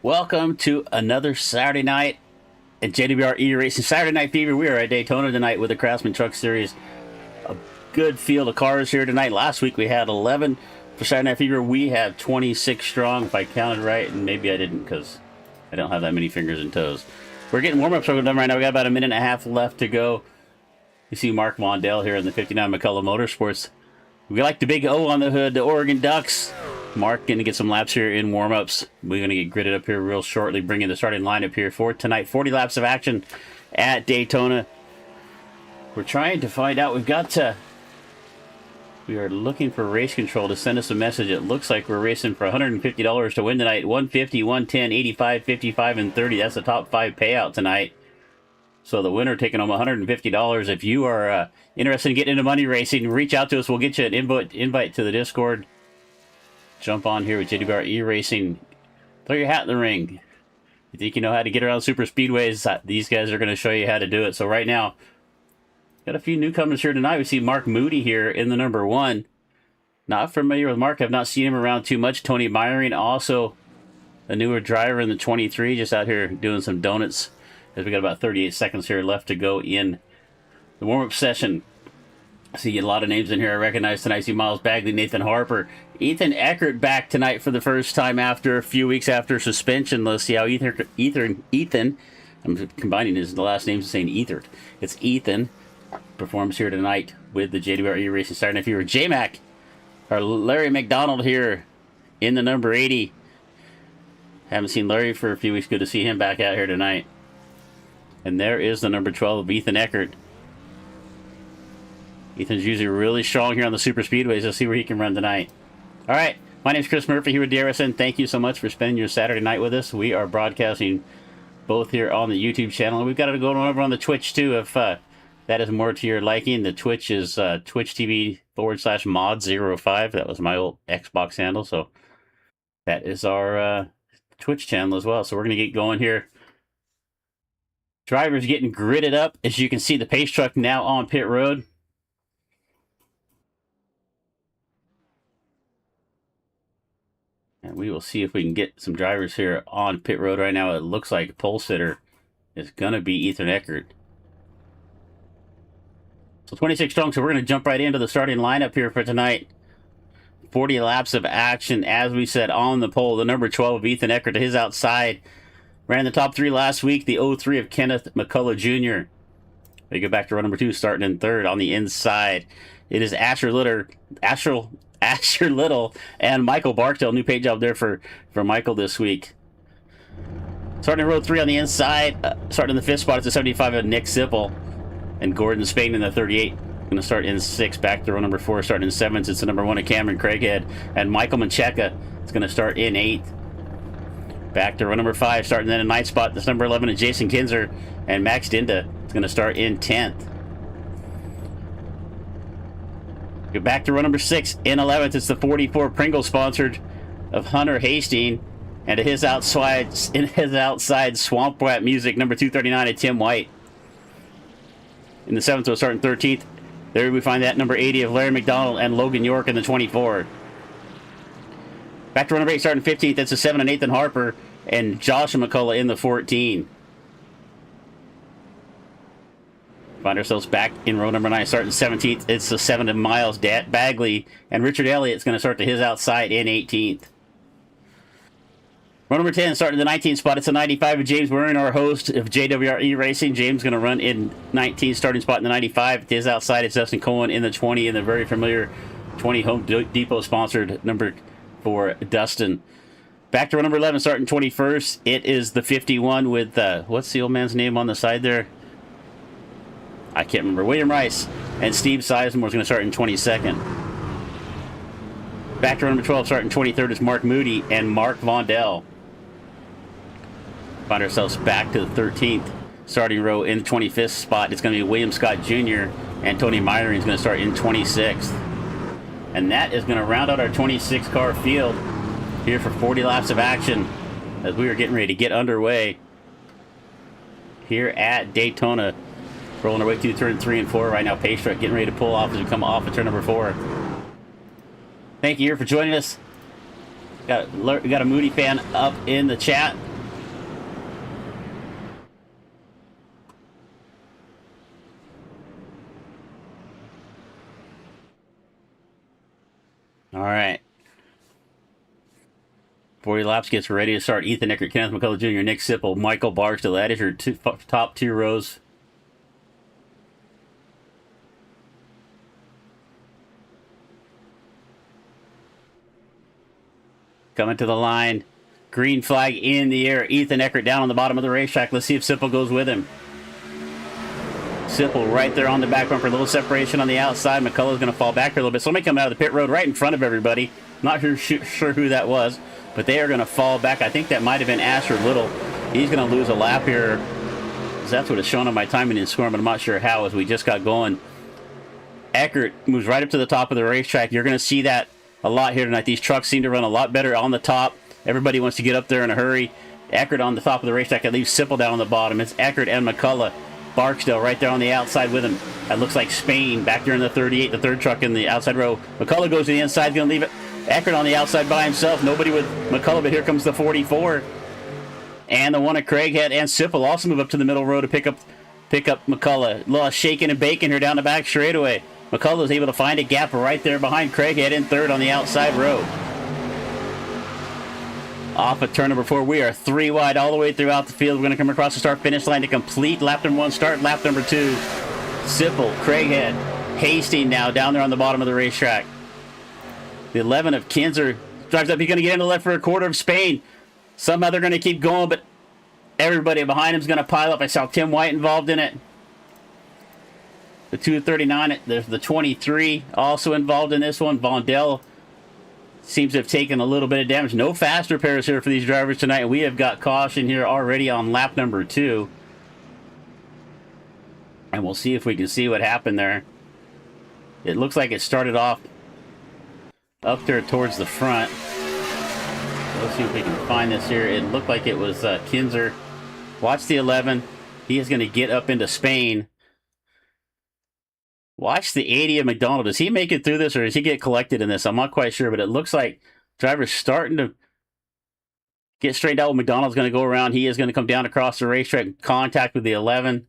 Welcome to another Saturday night at JWR eRacing Saturday Night Fever. We are at Daytona tonight with the Craftsman Truck Series. A good field of cars here tonight. Last week we had 11 for Saturday Night Fever. We have 26 strong, if I counted right, and maybe I didn't because I don't have that many fingers and toes. We're getting warm-ups done right now. We got about a minute and a half left to go. You see Mark Vondell here in the 59 McCullough Motorsports. We like the big O on the hood, the Oregon Ducks. Mark going to get some laps here in warm-ups. We're going to get gridded up here real shortly, bringing the starting lineup here for tonight. 40 laps of action at Daytona. We're trying to find out. We are looking for race control to send us a message. It looks like we're racing for $150 to win tonight. 150, 110, 85, 55, and 30. That's the top 5 payout tonight. So the winner taking home $150. If you are interested in getting into money racing, reach out to us. We'll get you an invite to the Discord. Jump on here with JWR eRacing. Throw your hat in the ring. You think you know how to get around super speedways? These guys are going to show you how to do it. So right now, got a few newcomers here tonight. We see Mark Moody here in the number 1. Not familiar with Mark. I've not seen him around too much. Tony Myring, also a newer driver in the 23, just out here doing some donuts. As we got about 38 seconds here left to go in the warm-up session. I see a lot of names in here I recognize tonight. I see Miles Bagley, Nathan Harper, Ethan Eckert back tonight for the first time after a few weeks after suspension. Let's see how Ethan, I'm combining his last names and saying Ethert. It's Ethan, performs here tonight with the JWR eRacing Saturday Night Fever. J-Mac, or Larry McDonald here in the number 80. Haven't seen Larry for a few weeks. Good to see him back out here tonight. And there is the number 12 of Ethan Eckert. Ethan's usually really strong here on the super speedways. Let's see where he can run tonight. All right, my name is Chris Murphy here with DRSN. Thank you so much for spending your Saturday night with us. We are broadcasting both here on the YouTube channel, and we've got it going over on the Twitch too. If that is more to your liking, the Twitch is Twitch TV/mod05. That was my old Xbox handle, so that is our Twitch channel as well. So we're gonna get going here. Drivers getting gridded up. As you can see, the pace truck now on pit road. And we will see if we can get some drivers here on pit road right now. It looks like pole sitter is going to be Ethan Eckert. So 26 strong, so we're going to jump right into the starting lineup here for tonight. 40 laps of action, as we said, on the pole. The number 12 of Ethan Eckert to his outside. Ran the top 3 last week. The 03 of Kenneth McCullough Jr. We go back to row number 2, starting in 3rd on the inside. It is Asher Little and Michael Barkdale. New paint job there for Michael this week. Starting in row 3 on the inside. Starting in the 5th spot, it's a 75 of Nick Sipple. And Gordon Spain in the 38. Going to start in 6th. Back to row number 4, starting in 7th. It's the number 1 of Cameron Craighead. And Michael Mancheka is going to start in 8th. Back to row number 5, starting in the 9th spot. That's number 11 of Jason Kinzer. And Max Dinda is going to start in 10th. Go back to row number 6 in 11th. It's the 44 Pringle sponsored of Hunter Hastings, and to his outside Swamp Rat Music, number 239 of Tim White. In the 7th row, starting 13th. There we find that number 80 of Larry McDonald and Logan York in the 24. Back to row number 8, starting 15th. That's the 7 of Nathan Harper and Joshua McCullough in the 14. Find ourselves back in row number 9, starting 17th. It's the 7 of Miles Bagley, and Richard Elliott's going to start to his outside in 18th. Row number 10, starting the 19th spot. It's a 95 of James Warren, our host of JWR eRacing. James going to run in 19th, starting spot in the 95. To his outside, it's Dustin Cohen in the 20, in the very familiar 20 Home Depot sponsored number for Dustin. Back to row number 11, starting 21st. It is the 51 with, what's the old man's name on the side there? I can't remember. William Rice and Steve Sizemore is going to start in 22nd. Back to number 12, starting 23rd is Mark Moody and Mark Vondell. Find ourselves back to the 13th starting row in the 25th spot. It's going to be William Scott Jr. and Tony Myring is going to start in 26th. And that is going to round out our 26-car field here for 40 laps of action as we are getting ready to get underway here at Daytona. Rolling our way through turn 3 and 4 right now. Pace truck getting ready to pull off as we come off of turn number 4. Thank you for joining us. We got a Moody fan up in the chat. 40 laps gets ready to start. Ethan Eckert, Kenneth McCullough Jr., Nick Sipple, Michael Barksdale. That is your top 2 rows. Coming to the line. Green flag in the air. Ethan Eckert down on the bottom of the racetrack. Let's see if Sipple goes with him. Sipple right there on the back bumper. A little separation on the outside. McCullough's going to fall back here a little bit. Somebody coming out of the pit road right in front of everybody. Not sure who that was, but they are going to fall back. I think that might have been Asher Little. He's going to lose a lap here. That's what it's showing on my timing and score, but I'm not sure how as we just got going. Eckert moves right up to the top of the racetrack. You're going to see that a lot here tonight. These trucks seem to run a lot better on the top. Everybody wants to get up there in a hurry. Eckert on the top of the racetrack. That leaves Sipple down on the bottom. It's Eckert and McCullough. Barksdale right there on the outside with him. That looks like Spain back there in the 38, the third truck in the outside row. McCullough goes to the inside, going to leave it. Eckert on the outside by himself. Nobody with McCullough, but here comes the 44. And the one at Craighead and Sipple also move up to the middle row to pick up McCullough. A little shaking and baking here down the back straightaway. McCullough is able to find a gap right there behind Craighead in third on the outside row. Off of turn number 4, we are 3 wide all the way throughout the field. We're going to come across the start-finish line to complete lap number 1, start lap number 2. Sipple, Craighead, Hastings now down there on the bottom of the racetrack. The 11 of Kinzer drives up. He's going to get into left for a quarter of Spain. Somehow they're going to keep going, but everybody behind him is going to pile up. I saw Tim White involved in it. The 239, there's the 23 also involved in this one. Vondell seems to have taken a little bit of damage. No fast repairs here for these drivers tonight. We have got caution here already on lap number 2. And we'll see if we can see what happened there. It looks like it started off up there towards the front. Let's see if we can find this here. It looked like it was Kinzer. Watch the 11. He is going to get up into Spain. Watch the 80 of McDonald. Does he make it through this or does he get collected in this? I'm not quite sure, but it looks like driver's starting to get straightened out. McDonald's going to go around. He is going to come down across the racetrack, contact with the 11.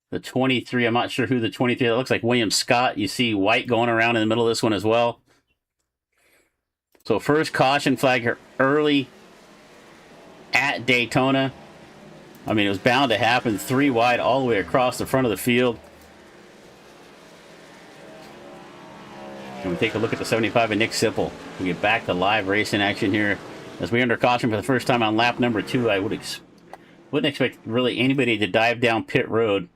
The 23, I'm not sure who the 23, that looks like William Scott. You see White going around in the middle of this one as well. So first caution flag here early at Daytona. I mean, it was bound to happen. 3 wide all the way across the front of the field. And we take a look at the 75 and Nick Sipple. We get back to live racing action here as we under caution for the first time on lap number 2. I wouldn't expect really anybody to dive down pit road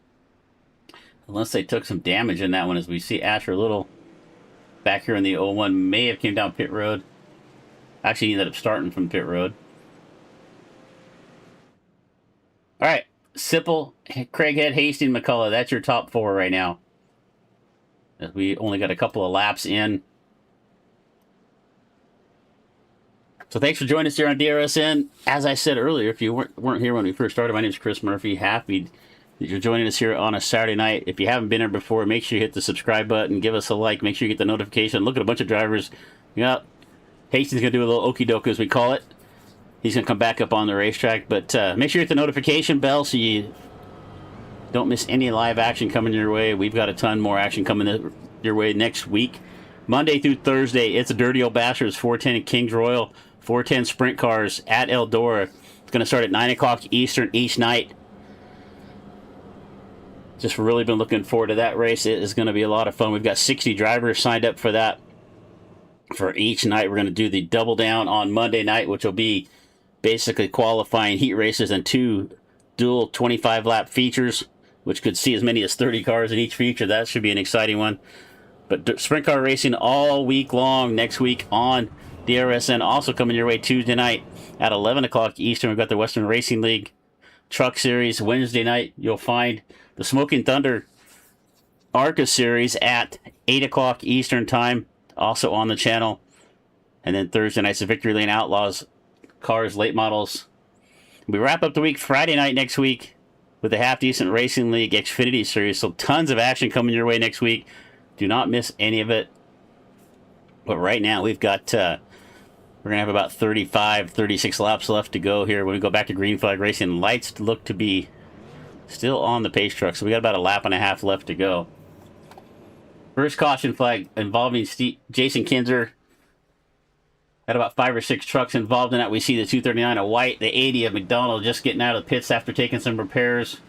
unless they took some damage in that one, as we see Asher Little back here in the 01 may have came down pit road. Actually, he ended up starting from pit road. All right, Sipple, Craighead, Hastings, McCullough. That's your top 4 right now. We only got a couple of laps in. So thanks for joining us here on DRSN. As I said earlier, if you weren't here when we first started, my name is Chris Murphy. Happy that you're joining us here on a Saturday night. If you haven't been here before, make sure you hit the subscribe button, give us a like, make sure you get the notification. Look at a bunch of drivers. Yeah, Hastings going to do a little okie doke, as we call it. He's going to come back up on the racetrack. But make sure you hit the notification bell so you don't miss any live action coming your way. We've got a ton more action coming your way next week. Monday through Thursday, it's a Dirty Old Bastards 410 at Kings Royal, 410 Sprint Cars at Eldora. It's going to start at 9 o'clock Eastern each night. Just really been looking forward to that race. It is going to be a lot of fun. We've got 60 drivers signed up for that. For each night, we're going to do the double down on Monday night, which will be basically qualifying heat races and 2 dual 25-lap features, which could see as many as 30 cars in each feature. That should be an exciting one. But sprint car racing all week long next week on DRSN. Also coming your way Tuesday night at 11 o'clock Eastern. We've got the Western Racing League Truck Series. Wednesday night, you'll find the Smoking Thunder ARCA Series at 8 o'clock Eastern time, also on the channel. And then Thursday night's the Victory Lane Outlaws Cars Late Models. We wrap up the week Friday night next week with the Half Decent Racing League Xfinity Series. So tons of action coming your way next week. Do not miss any of it. But right now we've got, we're going to have about 35, 36 laps left to go here when we go back to green flag racing. Lights look to be still on the pace truck. So we got about a lap and a half left to go. First caution flag involving Jason Kinzer Had about 5 or 6 trucks involved in that. We see the 239 of White, the 80 of McDonald just getting out of the pits after taking some repairs.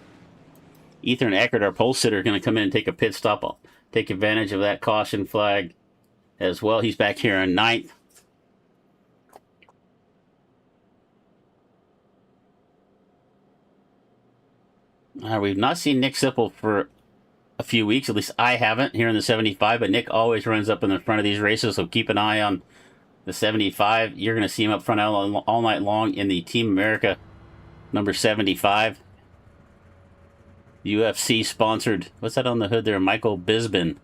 Ethan Eckert, our pole sitter, going to come in and take a pit stop. I'll take advantage of that caution flag as well. He's back here in 9th. We've not seen Nick Sipple for a few weeks. At least I haven't here in the 75, but Nick always runs up in the front of these races, so keep an eye on the 75. You're going to see him up front all night long in the Team America number 75. UFC sponsored. What's that on the hood there? Michael Bisbin.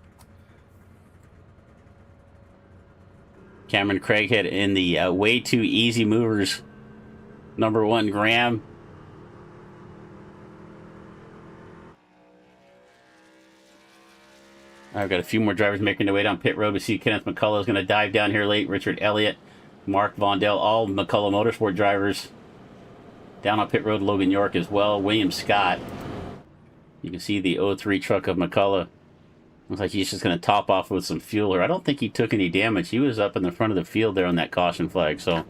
Cameron Craighead in the Way Too Easy Movers number 1 Graham. I've got a few more drivers making their way down pit road. We see Kenneth McCullough is going to dive down here late. Richard Elliott, Mark Vondell, all McCullough Motorsport drivers down on pit road. Logan York as well. William Scott. You can see the 03 truck of McCullough. Looks like he's just going to top off with some fuel here. I don't think he took any damage. He was up in the front of the field there on that caution flag. So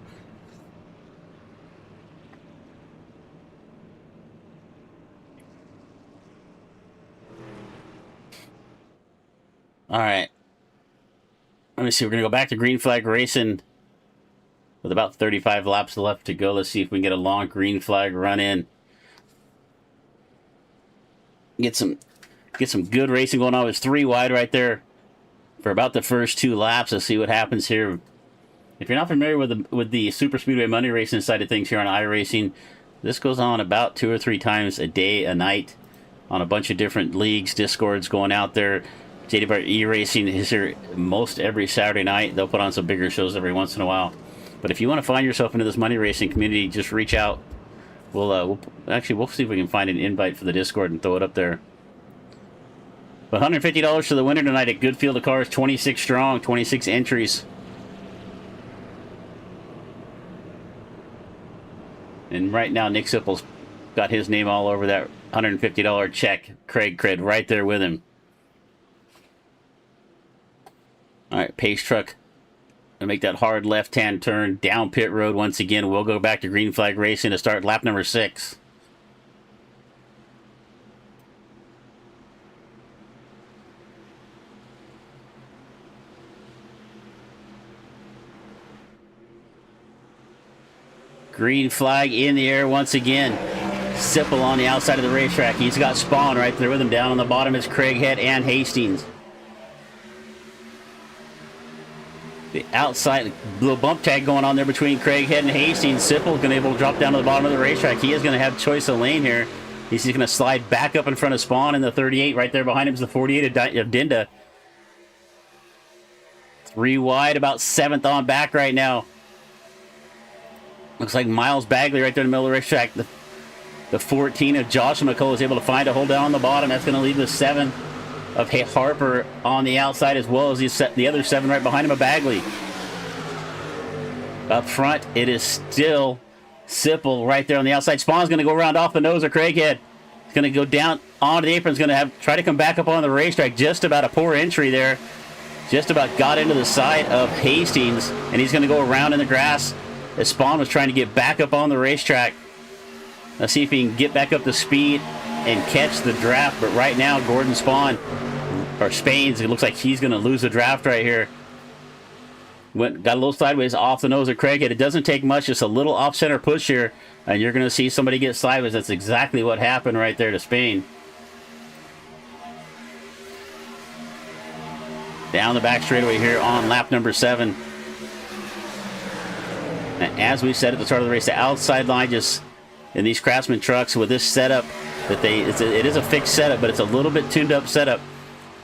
all right. Let me see. We're going to go back to green flag racing with about 35 laps left to go. Let's see if we can get a long green flag run in. Get some good racing going on. It's 3 wide right there for about the first 2 laps. Let's see what happens here. If you're not familiar with the Super Speedway Monday racing side of things here on iRacing, this goes on about 2 or 3 times a day, a night, on a bunch of different leagues, discords going out there. JWR eRacing is here most every Saturday night. They'll put on some bigger shows every once in a while. But if you want to find yourself into this money racing community, just reach out. We'll see if we can find an invite for the Discord and throw it up there. But $150 to the winner tonight at good field of cars, 26 strong, 26 entries. And right now, Nick Sipple's got his name all over that $150 check. Craig Cred right there with him. All right, pace truck. Gonna make that hard left-hand turn down pit road once again. We'll go back to green flag racing to start lap number 6. Green flag in the air once again. Sipple on the outside of the racetrack. He's got Spawn right there with him. Down on the bottom is Craighead and Hastings. The outside little bump tag going on there between Craighead and Hastings. Sipple is going to be able to drop down to the bottom of the racetrack. He is going to have choice of lane here. He's going to slide back up in front of Spawn in the 38. Right there behind him is the 48 of Dinda. 3 wide, about 7th on back right now. Looks like Miles Bagley right there in the middle of the racetrack. The 14 of Joshua McCullough is able to find a hold down on the bottom. That's going to leave the 7 of Harper on the outside, as well as the other 7 right behind him of Bagley. Up front, it is still Sipple right there on the outside. Spawn's going to go around off the nose of Craighead. He's going to go down onto the apron. He's going to try to come back up on the racetrack. Just about a poor entry there. Just about got into the side of Hastings, and he's going to go around in the grass as Spawn was trying to get back up on the racetrack. Let's see if he can get back up to speed and catch the draft. But right now, Gordon Spawn, or Spains, it looks like he's going to lose the draft right here. Got a little sideways off the nose of Craighead. It doesn't take much, just a little off-center push here, and you're going to see somebody get sideways. That's exactly what happened right there to Spain. Down the back straightaway here on lap number 7. And as we said at the start of the race, the outside line just in these Craftsman trucks with this setup that it is a fixed setup, but it's a little bit tuned up setup.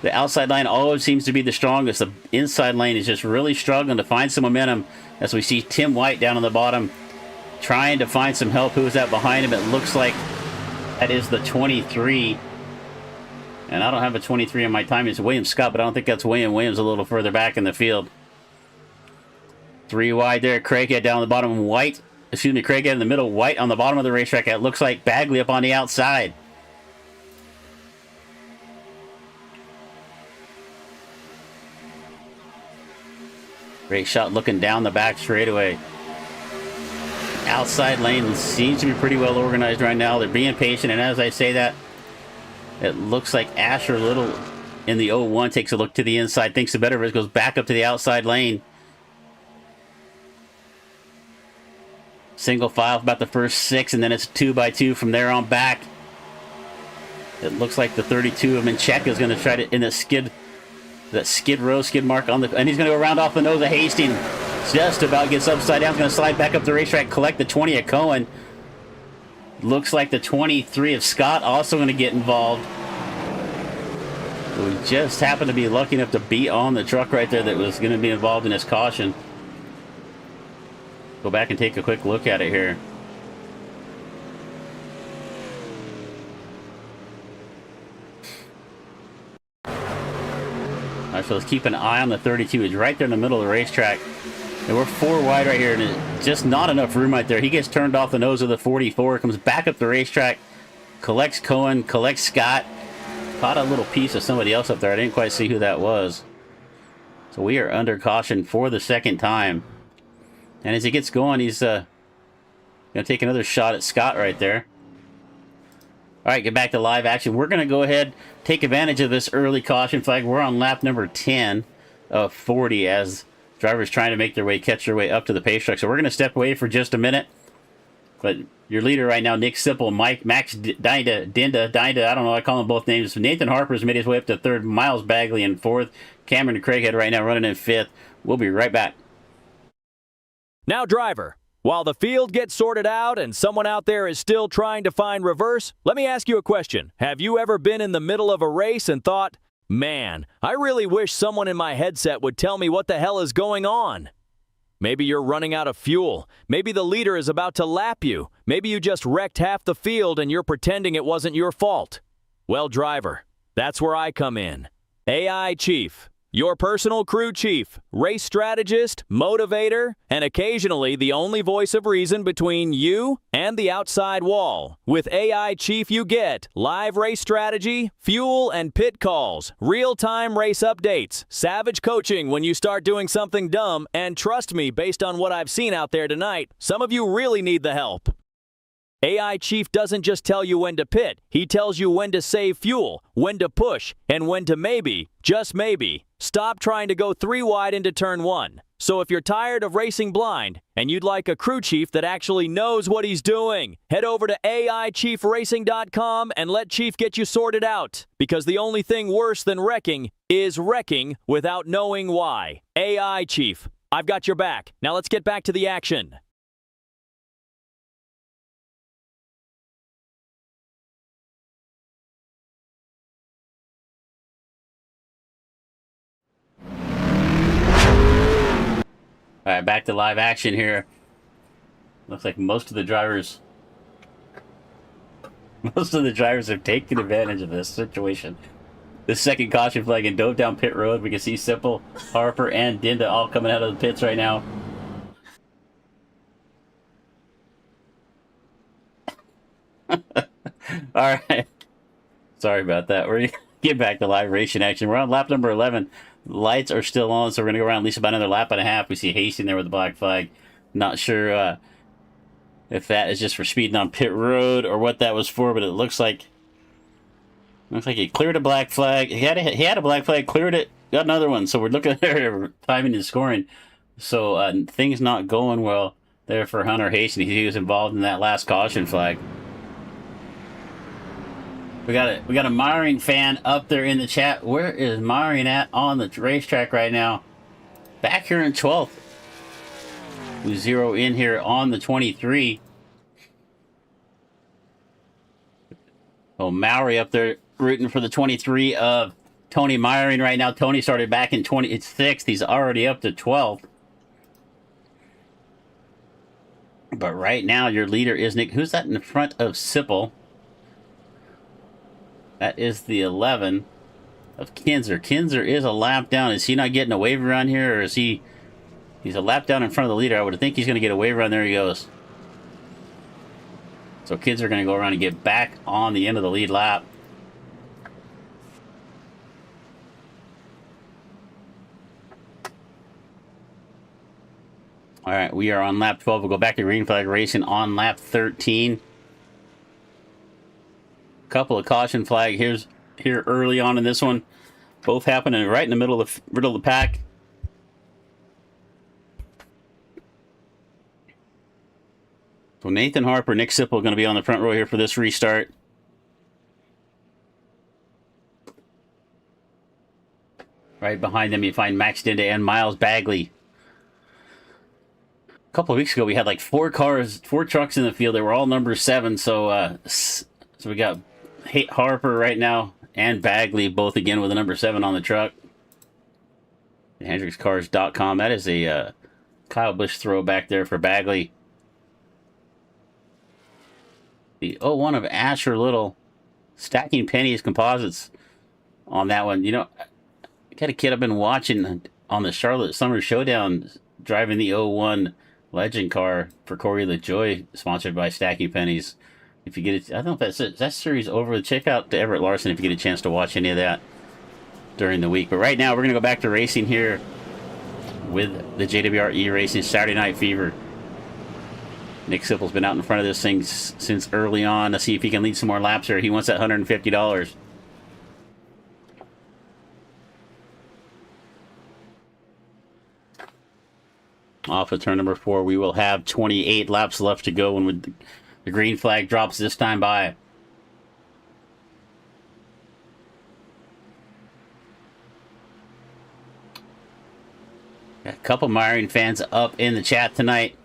The outside line always seems to be the strongest. The inside lane is just really struggling to find some momentum, as we see Tim White down on the bottom trying to find some help. Who is that behind him? It looks like that is the 23. And I don't have a 23 in my time. It's William Scott, but I don't think that's William. Williams a little further back in the field. 3 wide there. Craighead down the bottom. White, excuse me, Craighead in the middle. White on the bottom of the racetrack. It looks like Bagley up on the outside. Great shot looking down the back straightaway. Outside lane seems to be pretty well organized right now. They're being patient, and as I say that, it looks like Asher Little in the 01 takes a look to the inside, thinks the better of it, goes back up to the outside lane. Single file for about the first 6, and then it's 2x2 from there on back. It looks like the 32 of Mincheka is going to try to, in the skid mark on the, and he's going to go around off the nose of Hastings. Just about gets upside down. He's going to slide back up the racetrack, collect the 20 of Cohen. Looks like the 23 of Scott also going to get involved. We just happened to be lucky enough to be on the truck right there that was going to be involved in this caution. Go back and take a quick look at it here. All right, so let's keep an eye on the 32. It's right there in the middle of the racetrack. And we're 4 wide right here, and it's just not enough room right there. He gets turned off the nose of the 44, comes back up the racetrack, collects Cohen, collects Scott. Caught a little piece of somebody else up there. I didn't quite see who that was. So we are under caution for the second time. And as he gets going, he's going to take another shot at Scott right there. All right, get back to live action. We're going to go ahead, take advantage of this early caution flag. We're on lap number 10 of 40 as drivers trying to make their way, catch their way up to the pace truck. So we're going to step away for just a minute. But your leader right now, Nick Sipple, Max Dinda, I don't know, I call them both names. Nathan Harper's made his way up to 3rd, Miles Bagley in 4th, Cameron Craighead right now running in 5th. We'll be right back. Now, driver, while the field gets sorted out and someone out there is still trying to find reverse, let me ask you a question. Have you ever been in the middle of a race and thought, man, I really wish someone in my headset would tell me what the hell is going on? Maybe you're running out of fuel. Maybe the leader is about to lap you. Maybe you just wrecked half the field and you're pretending it wasn't your fault. Well, driver, that's where I come in. AI Chief, your personal crew chief, race strategist, motivator, and occasionally the only voice of reason between you and the outside wall. With AI Chief you get live race strategy, fuel and pit calls, real-time race updates, savage coaching when you start doing something dumb, and trust me, based on what I've seen out there tonight, some of you really need the help. AI Chief doesn't just tell you when to pit, he tells you when to save fuel, when to push, and when to maybe, just maybe, stop trying to go 3 wide into turn 1. So if you're tired of racing blind, and you'd like a crew chief that actually knows what he's doing, head over to AIChiefRacing.com and let Chief get you sorted out. Because the only thing worse than wrecking is wrecking without knowing why. AI Chief, I've got your back. Now let's get back to the action. All right, back to live action here. Looks like most of the drivers have taken advantage of this situation. The second caution flag and dove down pit road. We can see Sipple, Harper, and Dinda all coming out of the pits right now. All right. Sorry about that. We're going to get back to live racing action. We're on lap number 11. Lights are still on, so we're going to go around at least about another lap and a half. We see Hastings there with the black flag. Not sure if that is just for speeding on pit road or what that was for, but it looks like he cleared a black flag. He had a black flag, cleared it, got another one. So we're looking at their timing and scoring. So things not going well there for Hunter Hastings. He was involved in that last caution flag. We got a Myring fan up there in the chat. Where is Myring at on the racetrack right now? Back here in 12th. We zero in here on the 23. Oh, Maury up there rooting for the 23 of Tony Myring right now. Tony started back in 26th. He's already up to 12th. But right now, your leader is Nick. Who's that in the front of Sipple? That is the 11 of Kinzer. Kinzer is a lap down. Is he not getting a wave around here, or is he... He's a lap down in front of the leader. I would think he's going to get a wave around. There he goes. So Kinzer are going to go around and get back on the end of the lead lap. All right, we are on lap 12. We'll go back to green flag racing on lap 13. Couple of caution flag here early on in this one. Both happening right in the middle of the pack. So Nathan Harper, Nick Sipple are going to be on the front row here for this restart. Right behind them, you find Max Dinda and Miles Bagley. A couple of weeks ago, we had like 4 trucks in the field. They were all number 7. So we got Harper right now and Bagley both again with a number 7 on the truck. HendricksCars.com. That is a Kyle Busch throw back there for Bagley. The 01 of Asher Little, stacking pennies composites on that one. You know, I got a kid I've been watching on the Charlotte Summer Showdown driving the 01 legend car for Corey LaJoy, sponsored by Stacking Pennies. If you get it, I don't know if that's it. That series over. Check out Everett Larson if you get a chance to watch any of that during the week. But right now, we're going to go back to racing here with the JWR eRacing Saturday Night Fever. Nick Sipple's been out in front of this thing since early on. Let's see if he can lead some more laps here. He wants that $150. Off of turn number 4, we will have 28 laps left to go when the green flag drops this time by. Got a couple Myron fans up in the chat tonight.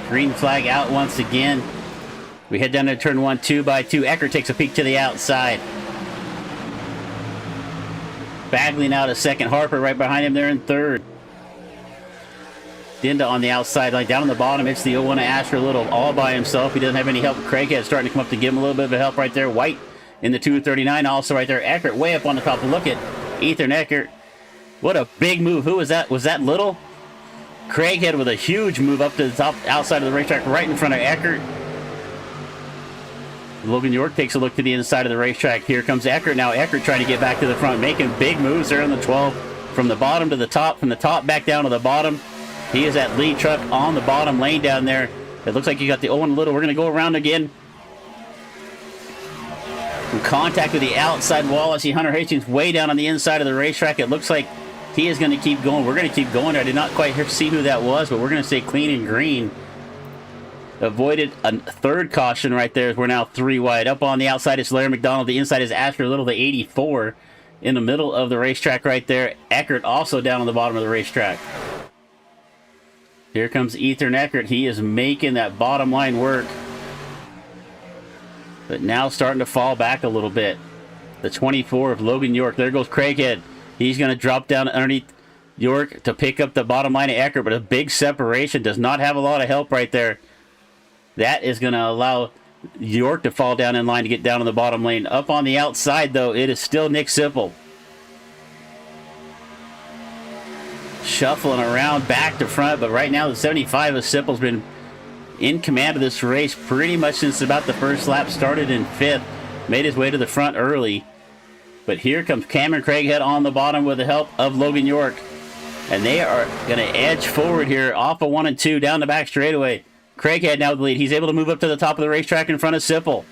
Green flag out once again. We head down to turn 1, 2 by 2. Eckert takes a peek to the outside. Bagley now to second. Harper right behind him there in third. Dinda on the outside, like down on the bottom. It's the 01 of Asher Little all by himself. He doesn't have any help. Craighead starting to come up to give him a little bit of help right there. White in the 239 also right there. Eckert way up on the top. Look at Ethan Eckert. What a big move. Who was that? Was that Little? Craighead with a huge move up to the top outside of the racetrack right in front of Eckert. Logan York takes a look to the inside of the racetrack. Here comes Eckert now. Eckert trying to get back to the front, making big moves there on the 12. From the bottom to the top, from the top back down to the bottom. He is that lead truck on the bottom lane down there. It looks like you got the Owen Little. We're going to go around again. In contact with the outside wall. I see Hunter Hastings way down on the inside of the racetrack. It looks like he is going to keep going. We're going to keep going. I did not quite see who that was, but we're going to stay clean and green. Avoided a third caution right there. We're now 3 wide. Up on the outside is Larry McDonald. The inside is Asher Little, the 84. In the middle of the racetrack right there. Eckert also down on the bottom of the racetrack. Here comes Ethan Eckert. He is making that bottom line work. But now starting to fall back a little bit. The 24 of Logan York. There goes Craighead. He's going to drop down underneath York to pick up the bottom line of Eckert. But a big separation. Does not have a lot of help right there. That is going to allow York to fall down in line to get down in the bottom lane. Up on the outside, though, it is still Nick Sipple. Shuffling around back to front, but right now the 75 of Sipple's been in command of this race pretty much since about the first lap. Started in 5th, made his way to the front early. But here comes Cameron Craighead on the bottom with the help of Logan York. And they are going to edge forward here off of 1 and 2 down the back straightaway. Craighead now with the lead. He's able to move up to the top of the racetrack in front of Sipple.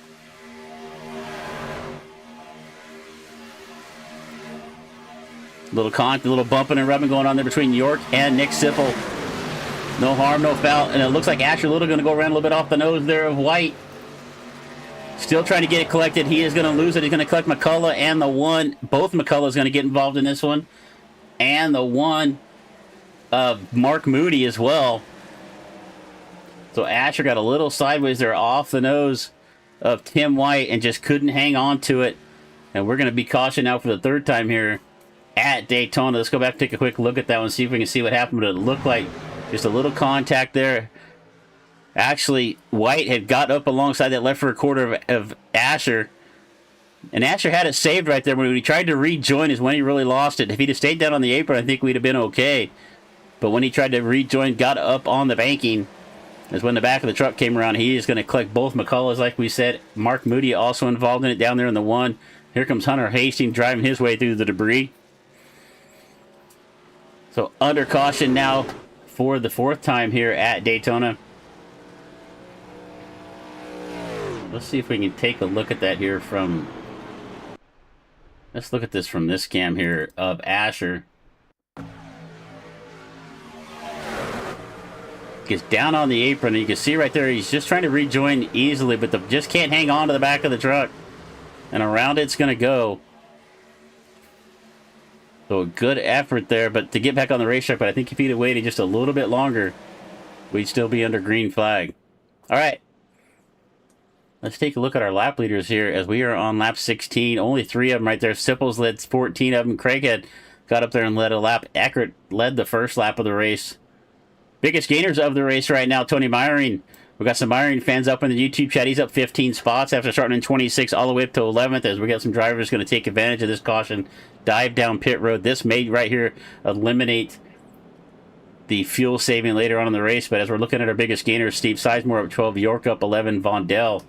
Little bumping and rubbing going on there between York and Nick Sipple. No harm, no foul. And it looks like Asher Little going to go around a little bit off the nose there of White. Still trying to get it collected. He is going to lose it. He's going to collect McCullough and the 1. Both McCullough's going to get involved in this one. And the 1 of Mark Moody as well. So Asher got a little sideways there off the nose of Tim White and just couldn't hang on to it. And we're going to be cautioned now for the 3rd time here at Daytona. Let's go back and take a quick look at that one, see if we can see what happened. But it looked like just a little contact there. Actually, White had got up alongside that left rear quarter of Asher. And Asher had it saved right there. When he tried to rejoin is when he really lost it. If he'd have stayed down on the apron, I think we'd have been okay. But when he tried to rejoin, got up on the banking, is when the back of the truck came around. He is going to collect both McCulloughs, like we said. Mark Moody also involved in it down there in the 1. Here comes Hunter Hastings driving his way through the debris. So under caution now for the 4th time here at Daytona. Let's see if we can take a look at that here from... Let's look at this from this cam here of Asher. Gets down on the apron, and you can see right there, he's just trying to rejoin easily, but just can't hang on to the back of the truck. And around it's going to go. So a good effort there, but to get back on the racetrack, but I think if he'd have waited just a little bit longer, we'd still be under green flag. All right. Let's take a look at our lap leaders here as we are on lap 16. Only 3 of them right there. Sipples led 14 of them. Craighead got up there and led a lap. Eckert led the first lap of the race. Biggest gainers of the race right now, Tony Meyering. We got some Meyering fans up in the YouTube chat. He's up 15 spots after starting in 26 all the way up to 11th as we got some drivers going to take advantage of this caution. Dive down pit road. This may right here eliminate the fuel saving later on in the race. But as we're looking at our biggest gainers, Steve Sizemore up 12, York up 11, Vondell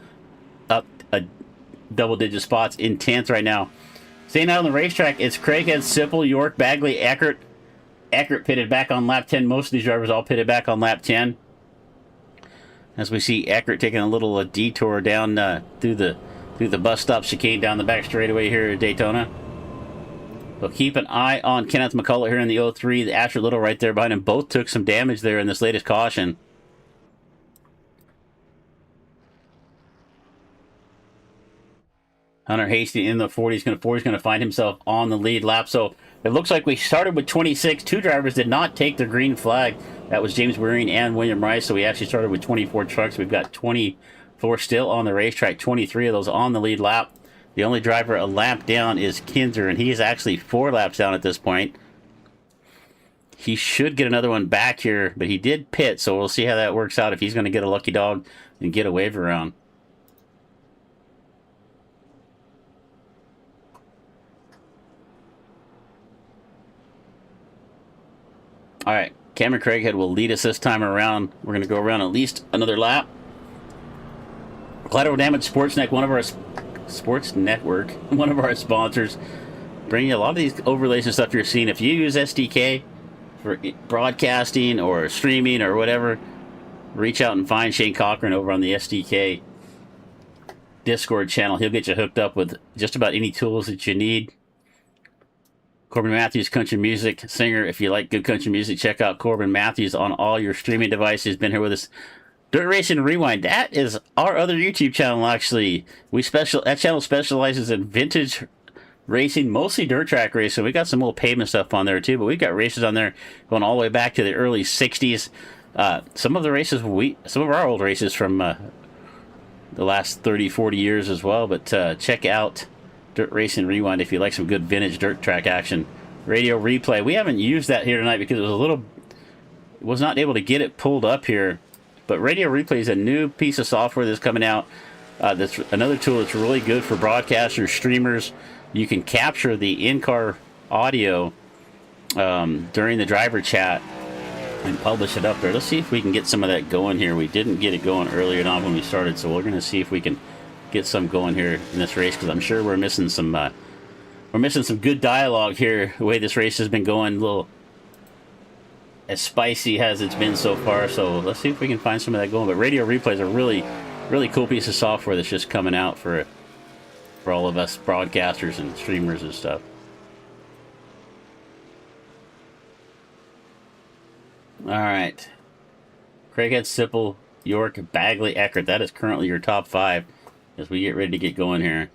up a double-digit spots in 10th right now. Staying out on the racetrack, it's Craighead, Sipple, York, Bagley, Eckert. Eckert pitted back on lap 10. Most of these drivers all pitted back on lap 10. As we see Eckert taking a little detour down through the bus stop chicane down the back straightaway here at Daytona. So keep an eye on Kenneth McCullough here in the 03. The Asher Little right there behind him. Both took some damage there in this latest caution. Hunter Hasty in the 40 is going to find himself on the lead lap. So it looks like we started with 26. 2 drivers did not take the green flag. That was James Waring and William Rice. So we actually started with 24 trucks. We've got 24 still on the racetrack. 23 of those on the lead lap. The only driver a lap down is Kinzer, and he is actually 4 laps down at this point. He should get another one back here, but he did pit, so we'll see how that works out if he's going to get a lucky dog and get a wave around. All right, Cameron Craighead will lead us this time around. We're going to go around at least another lap. Collateral Damage Sports Network, one of our sponsors, bringing you a lot of these overlays and stuff you're seeing. If you use SDK for broadcasting or streaming or whatever, reach out and find Shane Cochran over on the SDK Discord channel. He'll get you hooked up with just about any tools that you need. Corbin Matthews, country music singer. If you like good country music, check out Corbin Matthews on all your streaming devices. Been here with us. Dirt Racing Rewind. That is our other YouTube channel, actually. That channel specializes in vintage racing, mostly dirt track racing. We got some old pavement stuff on there too, but we've got races on there going all the way back to the early 60s. Some of our old races from the last 30, 40 years as well. But check out Dirt Racing Rewind if you like some good vintage dirt track action. Radio replay. We haven't used that here tonight because was not able to get it pulled up here. But Radio Replay is a new piece of software that's coming out. That's another tool that's really good for broadcasters, streamers. You can capture the in-car audio during the driver chat and publish it up there. Let's see if we can get some of that going here. We didn't get it going earlier on when we started, so we're going to see if we can get some going here in this race, because I'm sure we're missing some good dialogue here. The way this race has been going, a little as spicy as it's been so far. So let's see if we can find some of that going. But Radio Replay is a really, really cool piece of software that's just coming out for all of us broadcasters and streamers and stuff. All right, Craighead, Sipple, York, Bagley, Eckert. That is currently your top 5 as we get ready to get going here.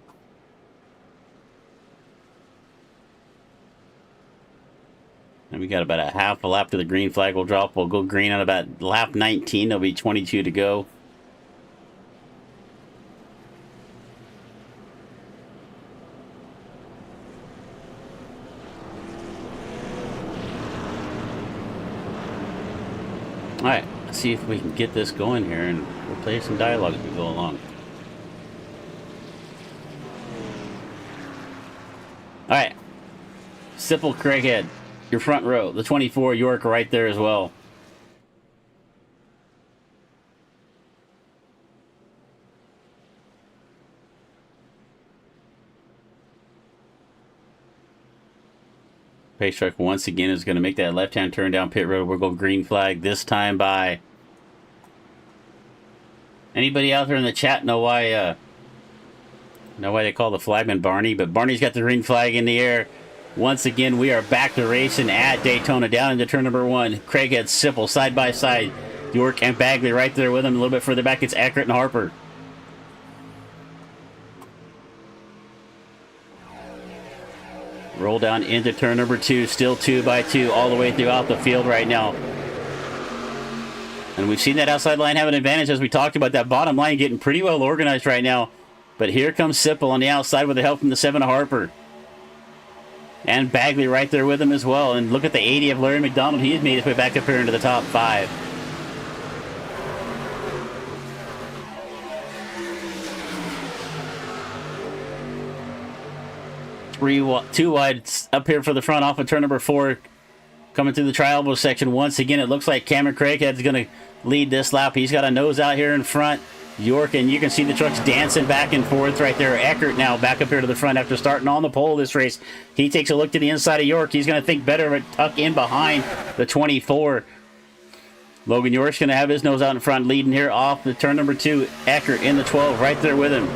And we got about a half a lap to the green flag will drop. We'll go green on about lap 19. There'll be 22 to go. All right, let's see if we can get this going here, and we'll play some dialogue as we go along. All right, Sipple, Craighead, your front row. The 24, York, right there as well. Pace truck once again is going to make that left-hand turn down pit road. We'll go green flag this time by... Anybody out there in the chat know why they call the flagman Barney? But Barney's got the green flag in the air. Once again, we are back to racing at Daytona, down into turn number 1. Craighead, Sipple, side by side. York and Bagley right there with him. A little bit further back, it's Eckert and Harper. Roll down into turn number 2, still 2 by 2 all the way throughout the field right now. And we've seen that outside line have an advantage, as we talked about. That bottom line getting pretty well organized right now. But here comes Sipple on the outside with the help from the 7 of Harper. And Bagley right there with him as well. And look at the 80 of Larry McDonald. He has made his way back up here into the top 5. Two wide up here for the front off of turn number 4. Coming through the tri-elbow section once again. It looks like Cameron Craighead's going to lead this lap. He's got a nose out here in front. York, and you can see the trucks dancing back and forth right there. Eckert now back up here to the front after starting on the pole this race. He takes a look to the inside of York. He's going to think better of it, tuck in behind the 24. Logan York's going to have his nose out in front, leading here off the turn number 2. Eckert in the 12 right there with him.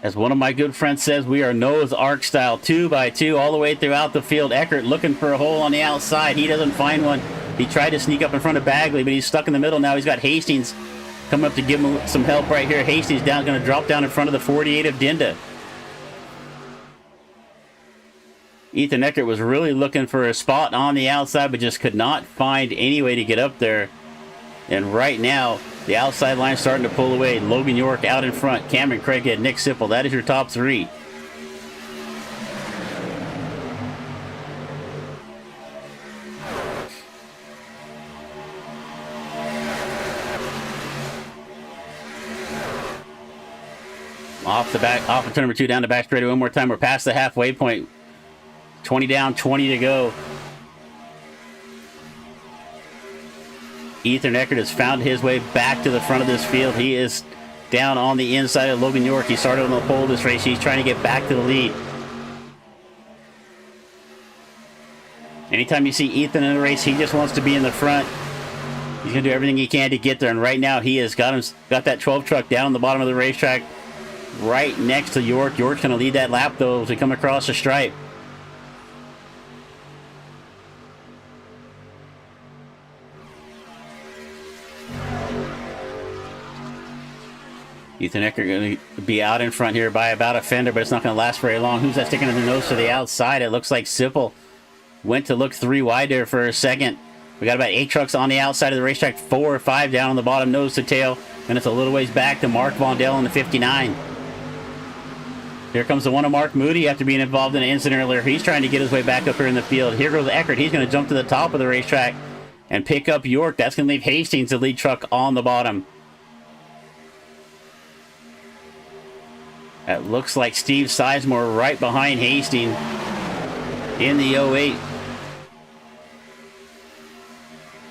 As one of my good friends says, we are Noah's Ark style, 2 by 2 all the way throughout the field. Eckert looking for a hole on the outside. He doesn't find one. He tried to sneak up in front of Bagley, but he's stuck in the middle now. He's got Hastings coming up to give him some help right here. Hastings down, going to drop down in front of the 48 of Dinda. Ethan Eckert was really looking for a spot on the outside, but just could not find any way to get up there. And right now, the outside line starting to pull away. Logan York out in front. Cameron Craighead, Nick Sipple. That is your top 3. Off of turn number 2 down to back straight one more time. We're past the halfway point. 20 down, 20 to go. Ethan Eckert has found his way back to the front of this field. He is down on the inside of Logan York. He started on the pole this race. He's trying to get back to the lead. Anytime you see Ethan in a race, he just wants to be in the front. He's going to do everything he can to get there. And right now, he has got that 12 truck down on the bottom of the racetrack right next to York. York's going to lead that lap, though, as we come across the stripe. Ethan Eckert going to be out in front here by about a fender, but it's not going to last very long. Who's that sticking in the nose to the outside? It looks like Sipple went to look 3 wide there for a second. We got about 8 trucks on the outside of the racetrack, 4 or 5 down on the bottom, nose to tail, and it's a little ways back to Mark Vondell in the 59. Here comes the one of Mark Moody after being involved in an incident earlier. He's trying to get his way back up here in the field. Here goes Eckert. He's going to jump to the top of the racetrack and pick up York. That's going to leave Hastings, the lead truck, on the bottom. That looks like Steve Sizemore right behind Hastings in the 08.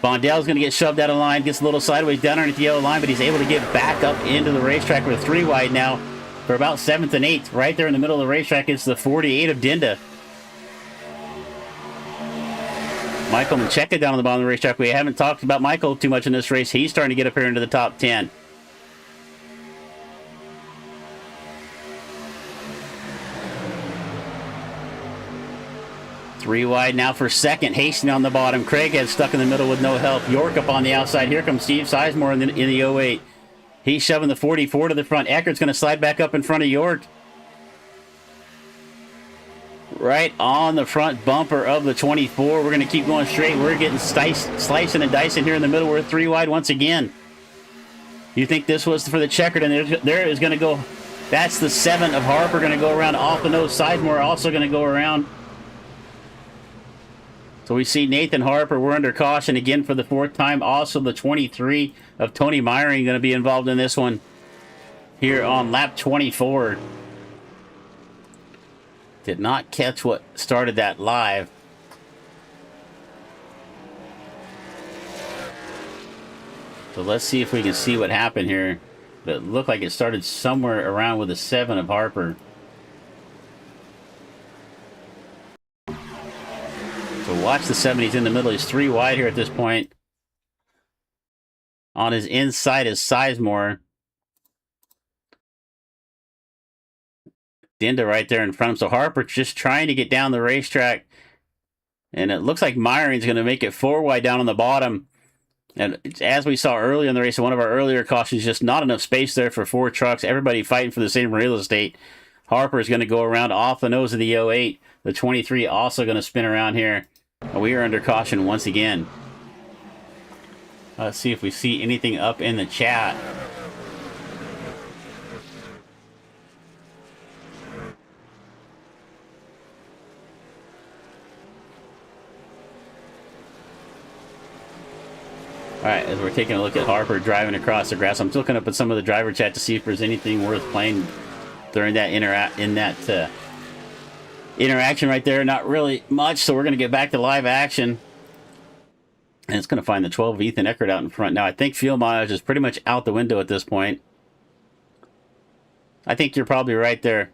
Bondell's going to get shoved out of line, gets a little sideways down underneath the yellow line, but he's able to get back up into the racetrack with 3 wide now for about 7th and 8th. Right there in the middle of the racetrack is the 48 of Dinda. Michael Mancheka down on the bottom of the racetrack. We haven't talked about Michael too much in this race. He's starting to get up here into the top 10. Three wide now for second. Hastings on the bottom. Craighead stuck in the middle with no help. York up on the outside. Here comes Steve Sizemore in the 08. He's shoving the 44 to the front. Eckert's going to slide back up in front of York. Right on the front bumper of the 24. We're going to keep going straight. We're getting slicing and dicing here in the middle. We're 3 wide once again. You think this was for the checkered, and there is going to go. That's the 7 of Harper going to go around off the nose. Sizemore also going to go around. So we see Nathan Harper. We're under caution again for the 4th time. Also the 23 of Tony Meyering going to be involved in this one here on lap 24. Did not catch what started that live. So let's see if we can see what happened here. But it looked like it started somewhere around with a 7 of Harper. So watch the 7. He's in the middle. He's 3 wide here at this point. On his inside is Sizemore. Dinda right there in front of him. So Harper just trying to get down the racetrack. And it looks like Meyring's going to make it 4 wide down on the bottom. And as we saw earlier in the race, one of our earlier cautions, just not enough space there for 4 trucks. Everybody fighting for the same real estate. Harper is going to go around off the nose of the 08. The 23 also going to spin around here. And we are under caution once again. Let's see if we see anything up in the chat. All right, as we're taking a look at Harper driving across the grass, I'm looking up at some of the driver chat to see if there's anything worth playing during that interaction right there. Not really much, so we're going to get back to live action. And it's going to find the 12 of Ethan Eckert out in front. Now, I think fuel mileage is pretty much out the window at this point. I think you're probably right there.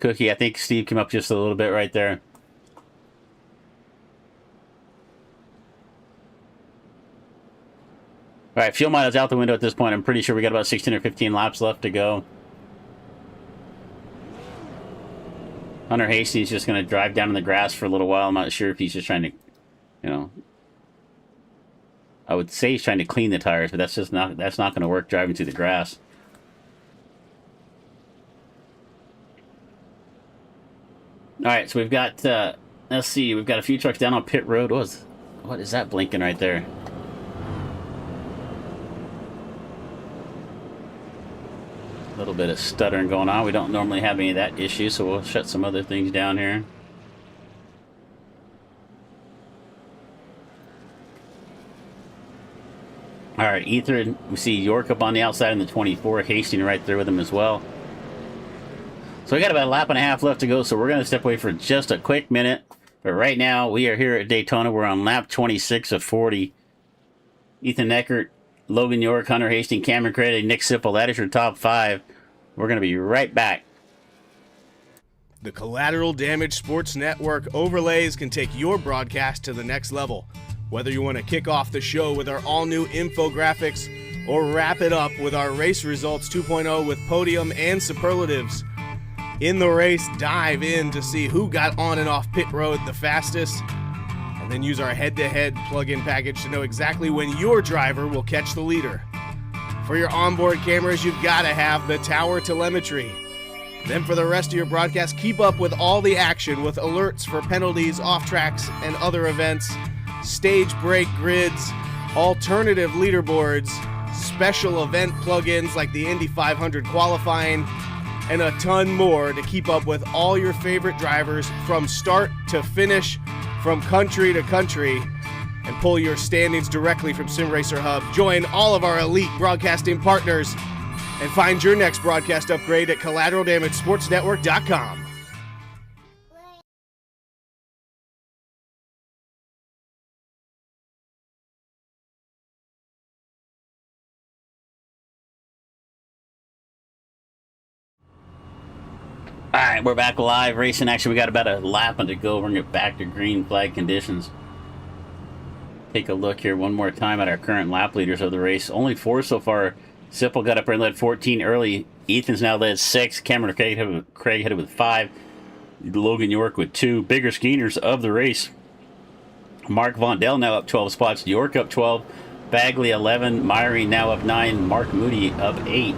Cookie, I think Steve came up just a little bit right there. All right, fuel mileage out the window at this point. I'm pretty sure we got about 16 or 15 laps left to go. Hunter Hastings just going to drive down in the grass for a little while. I'm not sure if he's just trying to, you know, I would say he's trying to clean the tires, but that's not going to work driving through the grass. All right, so we've got, let's see, we've got a few trucks down on pit road. What is that blinking right there? A little bit of stuttering going on. We don't normally have any of that issue, so we'll shut some other things down here. All right, Ethan, we see York up on the outside in the 24, Hastings right there with him as well. So we got about a lap and a half left to go, so we're going to step away for just a quick minute. But right now, we are here at Daytona. We're on lap 26 of 40. Ethan Eckert, Logan York, Hunter Hastings, Cameron Craddock, Nick Sipple. That is your top 5. We're going to be right back. The Collateral Damage Sports Network overlays can take your broadcast to the next level. Whether you want to kick off the show with our all-new infographics or wrap it up with our Race Results 2.0 with podium and superlatives. In the race, dive in to see who got on and off pit road the fastest, and then use our head-to-head plug-in package to know exactly when your driver will catch the leader. For your onboard cameras, you've got to have the tower telemetry. Then for the rest of your broadcast, keep up with all the action with alerts for penalties, off-tracks, and other events, stage break grids, alternative leaderboards, special event plugins like the Indy 500 qualifying, and a ton more to keep up with all your favorite drivers from start to finish, from country to country, and pull your standings directly from SimRacer Hub. Join all of our elite broadcasting partners and find your next broadcast upgrade at CollateralDamageSportsNetwork.com. All right, we're back live racing action. We got about a lap to go. We're going to get back to green flag conditions. Take a look here one more time at our current lap leaders of the race. Only 4 so far. Sipple got up there and led 14 early. Ethan's now led 6. Cameron Craig headed with 5. Logan York with 2. Bigger skiers of the race. Mark Vondell now up 12 spots. York up 12. Bagley 11. Meyering now up 9. Mark Moody up 8.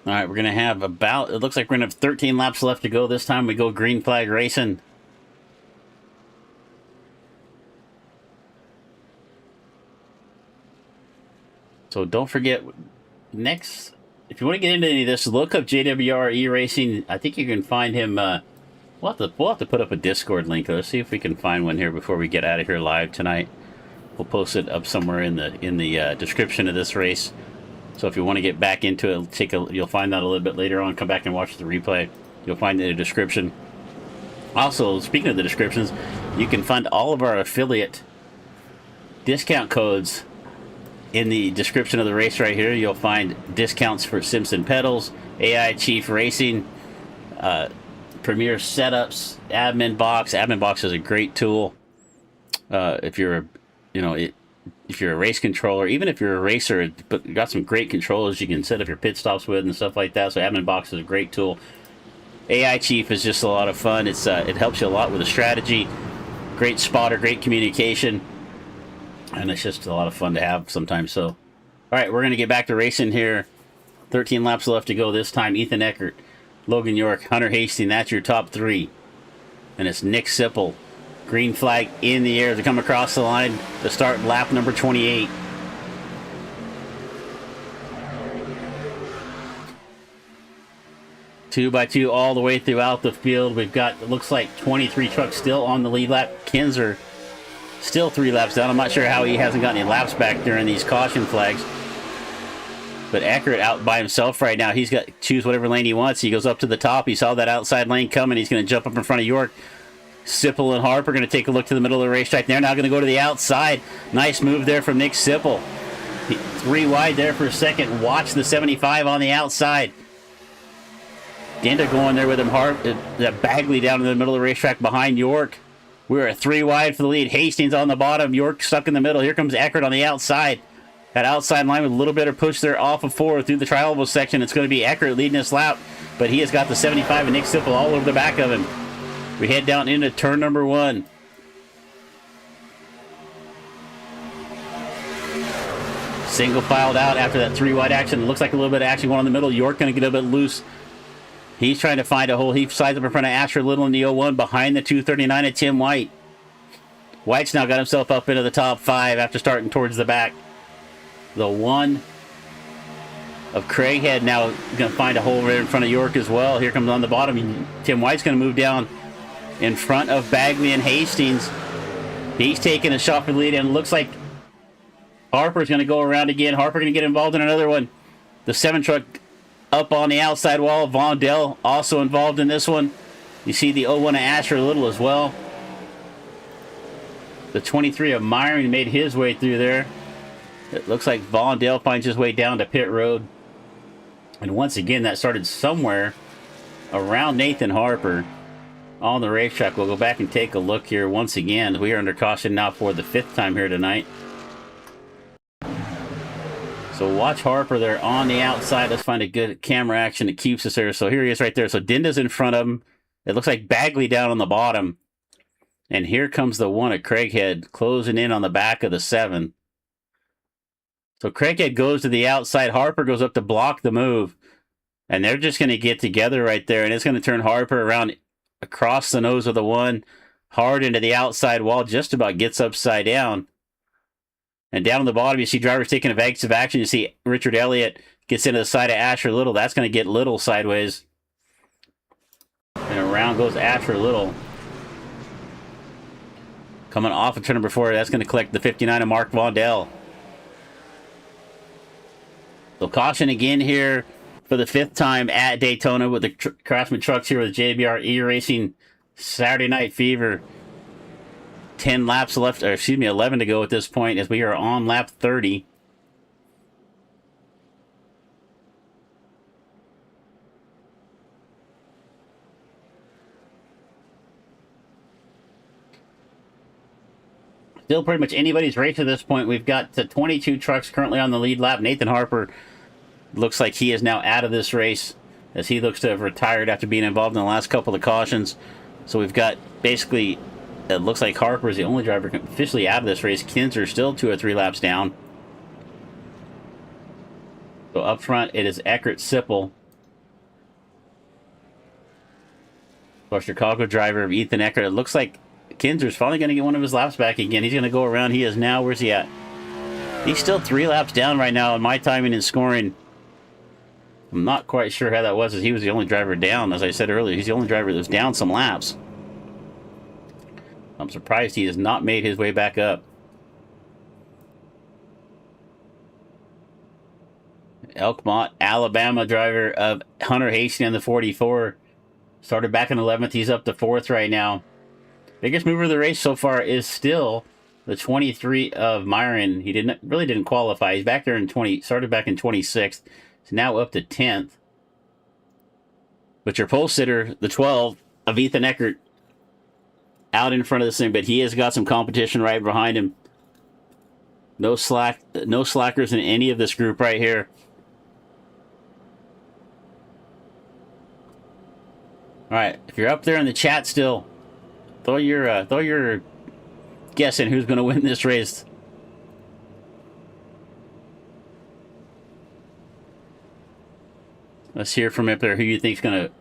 All right, we're going to have about, it looks like we're going to have 13 laps left to go. This time we go green flag racing. So don't forget, next, if you want to get into any of this, look up JWR eRacing. I think you can find him. We'll have to put up a Discord link. Let's see if we can find one here before we get out of here live tonight. We'll post it up somewhere in the description of this race. So if you want to get back into it, you'll find that a little bit later on. Come back and watch the replay. You'll find it in the description. Also, speaking of the descriptions, you can find all of our affiliate discount codes in the description of the race right here. You'll find discounts for Simpson Pedals, AI Chief Racing, Premier Setups, AdminBoxx. AdminBoxx is a great tool. If you're if you're a race controller, even if you're a racer, but you got some great controllers you can set up your pit stops with and stuff like that. So AdminBoxx is a great tool. AI Chief is just a lot of fun. It helps you a lot with the strategy. Great spotter, great communication, and it's just a lot of fun to have sometimes. So, all right, we're gonna get back to racing here. 13 laps left to go this time. Ethan Eckert, Logan York, Hunter Hastings, that's your top three. And it's Nick Sipple. Green flag in the air to come across the line to start lap number 28. Two by two all the way throughout the field. We've got, it looks like 23 trucks still on the lead lap. Kinzer still 3 laps down. I'm not sure how he hasn't got any laps back during these caution flags. But Eckert out by himself right now. He's got to choose whatever lane he wants. He goes up to the top. He saw that outside lane coming. He's going to jump up in front of York. Sipple and Harper going to take a look to the middle of the racetrack. They're now going to go to the outside. Nice move there from Nick Sipple. 3 wide there for a second. Watch the 75 on the outside. Dinda going there with him. Bagley down in the middle of the racetrack behind York. We're at 3 wide for the lead. Hastings on the bottom. York stuck in the middle. Here comes Eckert on the outside. That outside line with a little bit of push there off of 4 through the tri-oval section. It's going to be Eckert leading this lap, but he has got the 75 and Nick Sipple all over the back of him. We head down into turn number 1. Single filed out after that 3 wide action. It looks like a little bit of action going on in the middle. York going to get a bit loose. He's trying to find a hole. He slides up in front of Asher Little in the 01 behind the 239 of Tim White. White's now got himself up into the top 5 after starting towards the back. The 1 of Craighead now going to find a hole right in front of York as well. Here comes on the bottom. Tim White's going to move down in front of Bagley and Hastings. He's taking a shot for the lead, and it looks like Harper's going to go around again. Harper going to get involved in another one. The 7 truck up on the outside wall. Von Dell also involved in this one. You see the 01 of Asher Little as well. The 23 of Myron made his way through there. It looks like Von Dell finds his way down to pit road. And once again, that started somewhere around Nathan Harper on the racetrack. We'll go back and take a look here once again. We are under caution now for the 5th time here tonight. So watch Harper there on the outside. Let's find a good camera action that keeps us there. So here he is right there. So Dinda's in front of him. It looks like Bagley down on the bottom. And here comes the 1 at Craighead closing in on the back of the 7. So Craighead goes to the outside. Harper goes up to block the move. And they're just going to get together right there. And it's going to turn Harper around across the nose of the 1. Hard into the outside wall. Just about gets upside down. And down on the bottom, you see drivers taking evasive action. You see Richard Elliott gets into the side of Asher Little. That's going to get Little sideways. And around goes Asher Little. Coming off of turn number 4, that's going to collect the 59 of Mark Vondell. So caution again here for the 5th time at Daytona with the Craftsman trucks here with JWR eRacing Saturday Night Fever. 10 laps left, or excuse me, 11 to go at this point as we are on lap 30. Still pretty much anybody's race at this point. We've got 22 trucks currently on the lead lap. Nathan Harper looks like he is now out of this race as he looks to have retired after being involved in the last couple of cautions. So we've got basically, it looks like Harper is the only driver officially out of this race. Kinzer still 2 or 3 laps down. So up front, it is Eckert Sipple. Our Chicago driver, Ethan Eckert. It looks like Kinzer's finally going to get one of his laps back again. He's going to go around. He is now, where's he at? He's still 3 laps down right now in my timing and scoring. I'm not quite sure how that was, as he was the only driver down. As I said earlier, he's the only driver that was down some laps. I'm surprised he has not made his way back up. Elkmont, Alabama driver of Hunter Hastings in the 44. Started back in 11th. He's up to 4th right now. Biggest mover of the race so far is still the 23 of Myron. He really didn't qualify. He's back there in started back in 26th. He's now up to 10th. But your pole sitter, the 12 of Ethan Eckert, out in front of this thing, but he has got some competition right behind him. No slackers in any of this group right here. All right, if you're up there in the chat still, throw your guess in who's going to win this race. Let's hear from up there who you think's going to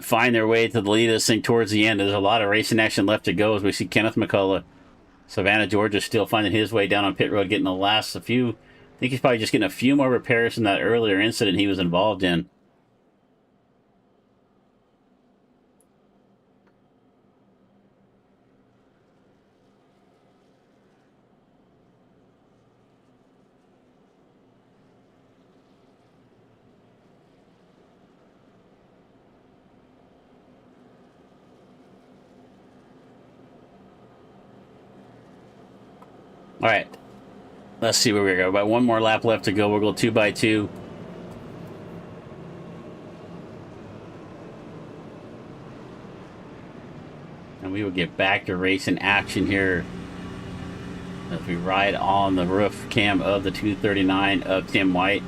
find their way to the lead of this thing towards the end. There's a lot of racing action left to go as we see Kenneth McCullough, Savannah, Georgia, still finding his way down on pit road, getting the last I think he's probably just getting a few more repairs from that earlier incident he was involved in. All right, let's see where we go. About one more lap left to go. We'll go 2 by 2. And we will get back to racing action here as we ride on the roof cam of the 239 of Tim White.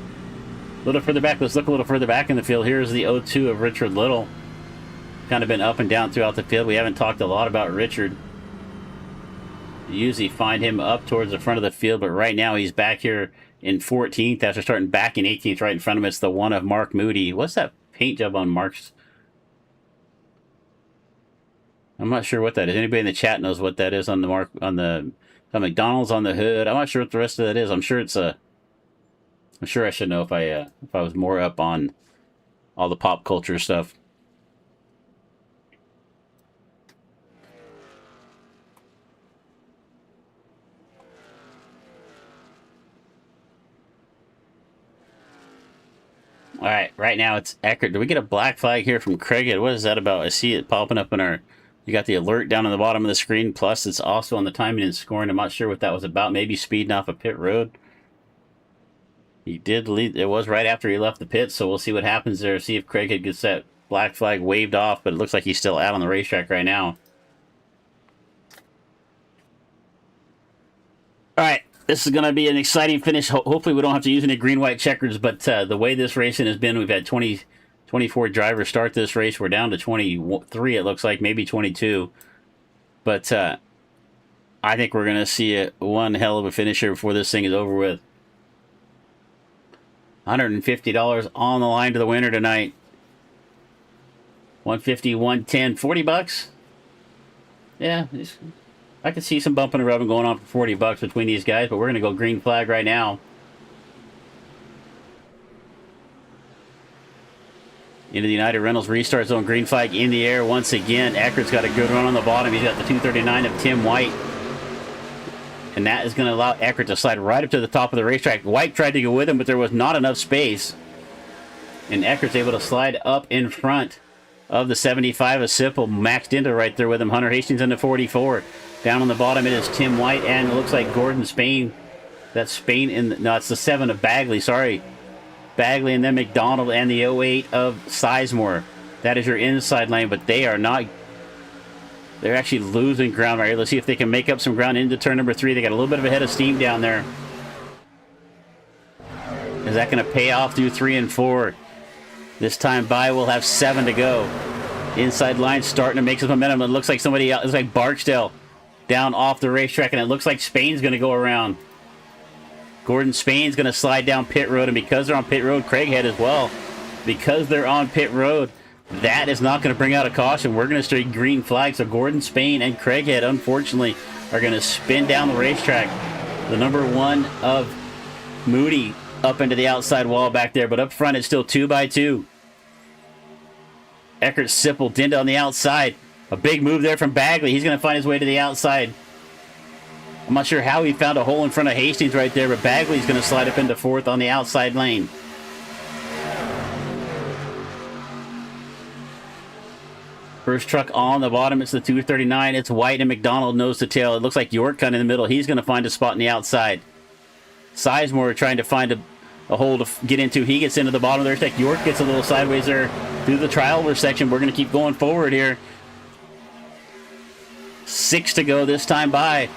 A little further back, let's look a little further back in the field. Here's the 02 of Richard Little. Kind of been up and down throughout the field. We haven't talked a lot about Richard. You usually find him up towards the front of the field, but right now he's back here in 14th after starting back in 18th. Right in front of him, it's the 1 of Mark Moody. What's that paint job on Mark's? I'm not sure what that is. Anybody in the chat knows what that is on the McDonald's on the hood? I'm not sure what the rest of that is. I'm sure I should know if I was more up on all the pop culture stuff. All right, right now it's Eckert. Do we get a black flag here from Craighead? What is that about? I see it popping up in our... You got the alert down on the bottom of the screen, plus it's also on the timing and scoring. I'm not sure what that was about. Maybe speeding off a pit road. He did lead. It was right after he left the pit, so we'll see what happens there. See if Craighead gets that black flag waved off, but it looks like he's still out on the racetrack right now. All right. This is going to be an exciting finish. Hopefully we don't have to use any green-white checkers, but the way this racing has been, we've had 24 drivers start this race. We're down to 23, it looks like, maybe 22. But I think we're going to see one hell of a finish here before this thing is over with. $150 on the line to the winner tonight. 150, 110, 40 bucks. Yeah, I could see some bumping and rubbing going on for 40 bucks between these guys, but we're going to go green flag right now. Into the United Rentals restart zone, green flag in the air once again. Eckert's got a good run on the bottom. He's got the 239 of Tim White. And that is going to allow Eckert to slide right up to the top of the racetrack. White tried to go with him, but there was not enough space. And Eckert's able to slide up in front of the 75 of Sipple, maxed into right there with him. Hunter Hastings into 44. Down on the bottom it is Tim White, and it looks like Gordon Spain. That's Spain no, it's the 7 of Bagley, sorry. Bagley, and then McDonald, and the 08 of Sizemore. That is your inside lane, but they are not... They're actually losing ground right here. Let's see if they can make up some ground into turn number 3. They got a little bit of a head of steam down there. Is that going to pay off through 3 and 4? This time by, we'll have 7 to go. Inside line starting to make some momentum. It looks like somebody else, it looks like Barksdale down off the racetrack, and it looks like Spain's going to go around. Gordon Spain's going to slide down pit road, and because they're on pit road, Craighead as well. Because they're on pit road, that is not going to bring out a caution. We're going to straight green flag, so Gordon Spain and Craighead, unfortunately, are going to spin down the racetrack. The number 1 of Moody up into the outside wall back there, but up front it's still 2 by 2. Eckert, Sipple, Dinda on the outside. A big move there from Bagley. He's going to find his way to the outside. I'm not sure how he found a hole in front of Hastings right there, but Bagley's going to slide up into 4th on the outside lane. First truck on the bottom, it's the 239. It's White and McDonald nose to tail. It looks like York kind of in the middle. He's going to find a spot on the outside. Sizemore trying to find a hole to get into. He gets into the bottom of the racetrack. York gets a little sideways there through the triover section. We're going to keep going forward here. 6 to go this time by.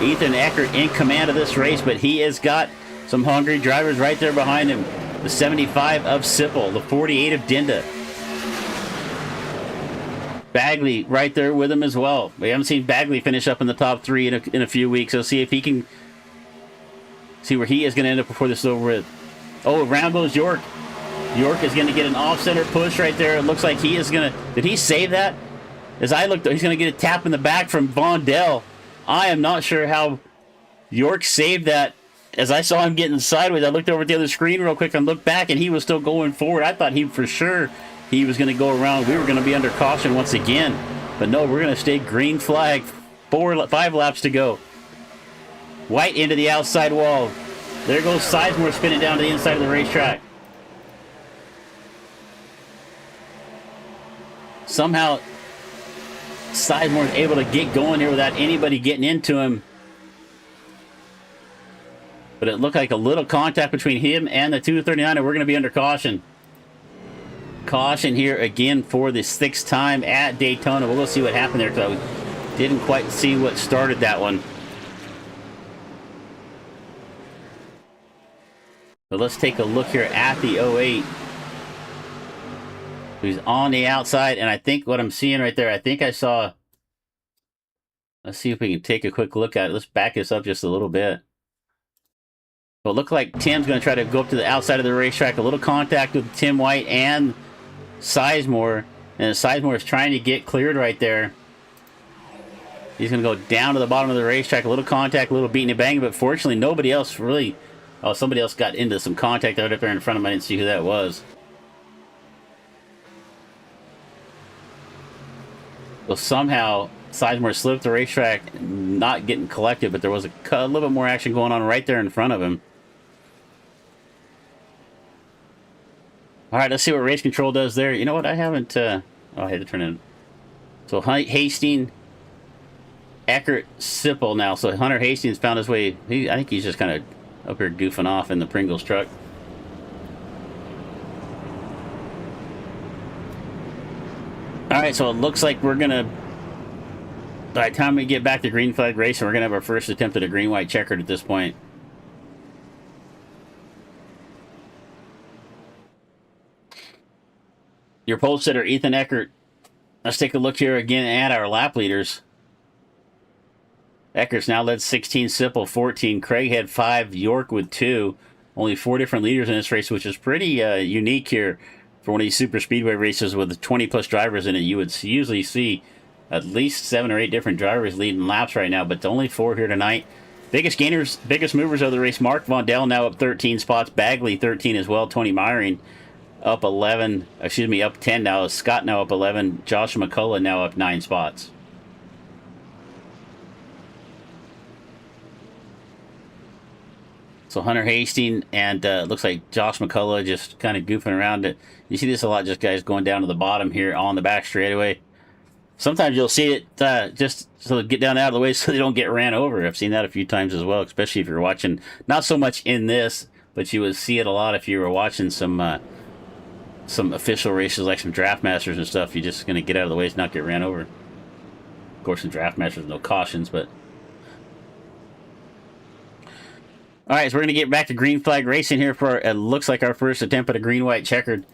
Ethan Eckert in command of this race, but he has got some hungry drivers right there behind him. The 75 of Sipple, the 48 of Dinda. Bagley right there with him as well. We haven't seen Bagley finish up in the top 3 in a few weeks. So see if he can see where he is going to end up before this is over with. Oh, around goes York. York is going to get an off-center push right there. It looks like he is going to... Did he save that? As I looked, he's going to get a tap in the back from Von Dell. I am not sure how York saved that. As I saw him getting sideways, I looked over at the other screen real quick and looked back, and he was still going forward. I thought he for sure... he was going to go around. We were going to be under caution once again. But no, we're going to stay green flag. 5 laps to go. White into the outside wall. There goes Sizemore spinning down to the inside of the racetrack. Somehow, Sizemore is able to get going here without anybody getting into him. But it looked like a little contact between him and the 239, and we're going to be under caution. Caution here again for the 6th time at Daytona. We'll go see what happened there because I didn't quite see what started that one. But let's take a look here at the 08. He's on the outside, and I think what I'm seeing right there, I think I saw... Let's see if we can take a quick look at it. Let's back this up just a little bit. Well, it looked like Tim's going to try to go up to the outside of the racetrack. A little contact with Tim White and Sizemore, and Sizemore is trying to get cleared right there. He's going to go down to the bottom of the racetrack. A little contact, a little beating and banging, but fortunately nobody else really... Oh, somebody else got into some contact right up there in front of him. I didn't see who that was. Well, somehow Sizemore slipped the racetrack, not getting collected, but there was a little bit more action going on right there in front of him. All right, let's see what race control does there. You know what? I haven't... I had to turn it in. So Hastings, Eckert, Sipple now. So Hunter Hastings found his way... I think he's just kind of up here goofing off in the Pringles truck. All right, so it looks like we're going to... By the time we get back to green flag racing, we're going to have our first attempt at a green-white checkered at this point. Your pole sitter, Ethan Eckert. Let's take a look here again at our lap leaders. Eckert's now led 16, Sipple 14. Craig had 5, York with 2. Only 4 different leaders in this race, which is pretty unique here for one of these super speedway races with 20-plus drivers in it. You would usually see at least 7 or 8 different drivers leading laps right now, but only 4 here tonight. Biggest gainers, biggest movers of the race, Mark Vondell now up 13 spots. Bagley 13 as well. Tony Meyering up 11, excuse me, up 10 now. Scott now up 11. Josh McCullough now up 9 spots. So Hunter Hastings and looks like Josh McCullough just kind of goofing around. You see this a lot, just guys going down to the bottom here on the back straightaway. Sometimes you'll see it just so they get down out of the way so they don't get ran over. I've seen that a few times as well, especially if you're watching, not so much in this, but you would see it a lot if you were watching some official races like some draft masters and stuff. You're just going to get out of the way to not get ran over. Of course, in draft masters, no cautions, but... All right, so we're going to get back to green flag racing here for, it looks like our first attempt at a green-white checkered.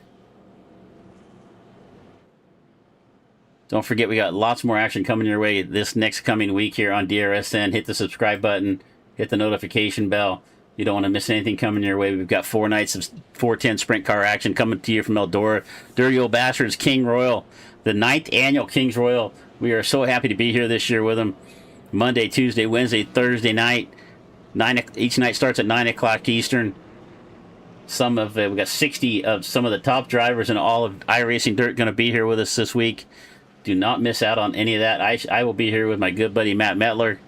Don't forget, we got lots more action coming your way this next coming week here on DRSN. Hit the subscribe button, hit the notification bell. You don't want to miss anything coming your way. We've got 4 nights of 410 sprint car action coming to you from Eldora. Dirty Old Bastards, King Royal, the 9th annual Kings Royal. We are so happy to be here this year with them. Monday, Tuesday, Wednesday, Thursday night. Each night starts at 9 o'clock Eastern. We got 60 of some of the top drivers in all of iRacing Dirt going to be here with us this week. Do not miss out on any of that. I will be here with my good buddy Matt Metler.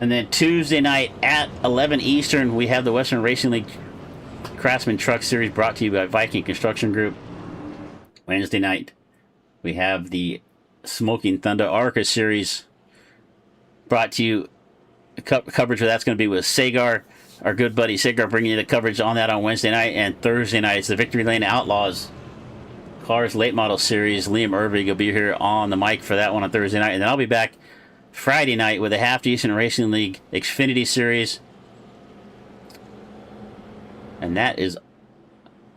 And then Tuesday night at 11 Eastern, we have the Western Racing League Craftsman Truck Series brought to you by Viking Construction Group. Wednesday night, we have the Smoking Thunder ARCA Series brought to you. Coverage of that's going to be with Sagar, our good buddy Sagar, bringing you the coverage on that on Wednesday night. And Thursday night, it's the Victory Lane Outlaws Cars Late Model Series. Liam Irving will be here on the mic for that one on Thursday night. And then I'll be back Friday night with the Half Decent Racing League Xfinity Series. And that is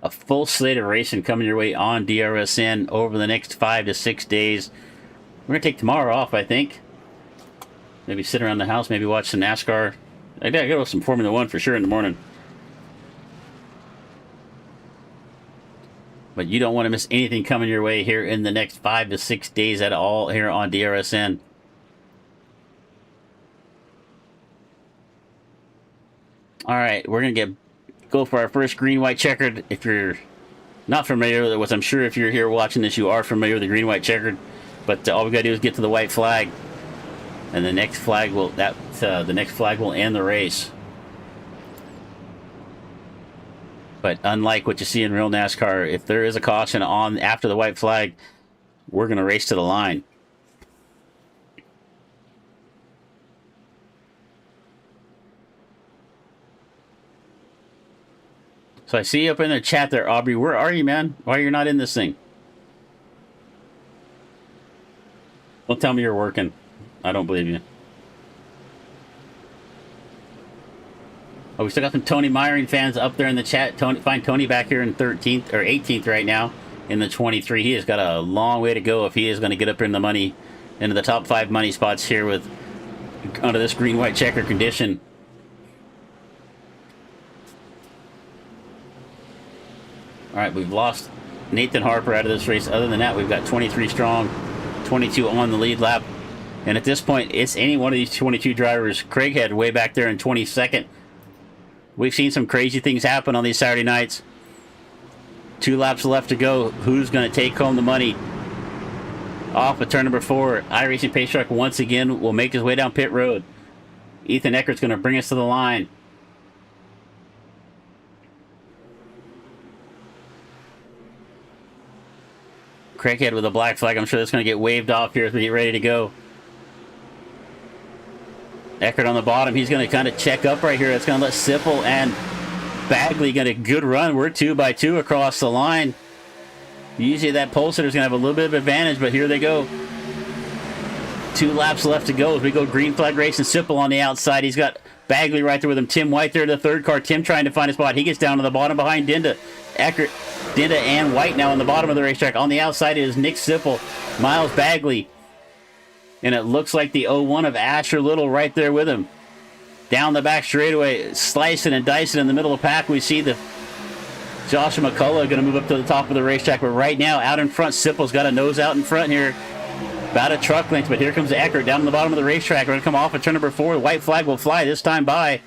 a full slate of racing coming your way on DRSN over the next 5 to 6 days. We're going to take tomorrow off, I think. Maybe sit around the house, maybe watch some NASCAR. I gotta go with some Formula One for sure in the morning. But you don't want to miss anything coming your way here in the next 5 to 6 days at all here on DRSN. All right, we're gonna go for our first green-white checkered. If you're not familiar with it, which I'm sure if you're here watching this, you are familiar with the green-white checkered. But all we gotta do is get to the white flag, and the next flag will end the race. But unlike what you see in real NASCAR, if there is a caution on after the white flag, we're gonna race to the line. So I see you up in the chat there, Aubrey. Where are you, man? Why are you not in this thing? Don't tell me you're working. I don't believe you. Oh, we still got some Tony Myring fans up there in the chat. Find Tony back here in 13th or 18th right now in the 23. He has got a long way to go if he is going to get up in the money, into the top 5 money spots here with under this green-white checker condition. All right, we've lost Nathan Harper out of this race. Other than that, we've got 23 strong, 22 on the lead lap. And at this point, it's any one of these 22 drivers. Craighead way back there in 22nd. We've seen some crazy things happen on these Saturday nights. 2 laps left to go. Who's going to take home the money? Off of turn number 4, iRacing Pace Truck once again will make his way down pit road. Ethan Eckert's going to bring us to the line. Craighead with a black flag. I'm sure that's going to get waved off here as we get ready to go. Eckert on the bottom. He's going to kind of check up right here. It's going to let Sipple and Bagley get a good run. We're 2 by 2 across the line. Usually that pole sitter's going to have a little bit of advantage, but here they go. 2 laps left to go as we go green flag racing. Sipple on the outside. He's got Bagley right there with him. Tim White there in the third car. Tim trying to find a spot. He gets down to the bottom behind Dinda. Eckert, Dinda and White now on the bottom of the racetrack. On the outside is Nick Sipple, Miles Bagley. And it looks like the 01 of Asher Little right there with him. Down the back straightaway, slicing and dicing in the middle of the pack. We see the Joshua McCullough going to move up to the top of the racetrack. But right now, out in front, Sipple's got a nose out in front here. About a truck length, but here comes Eckert down on the bottom of the racetrack. We're going to come off at turn number 4. The white flag will fly this time by.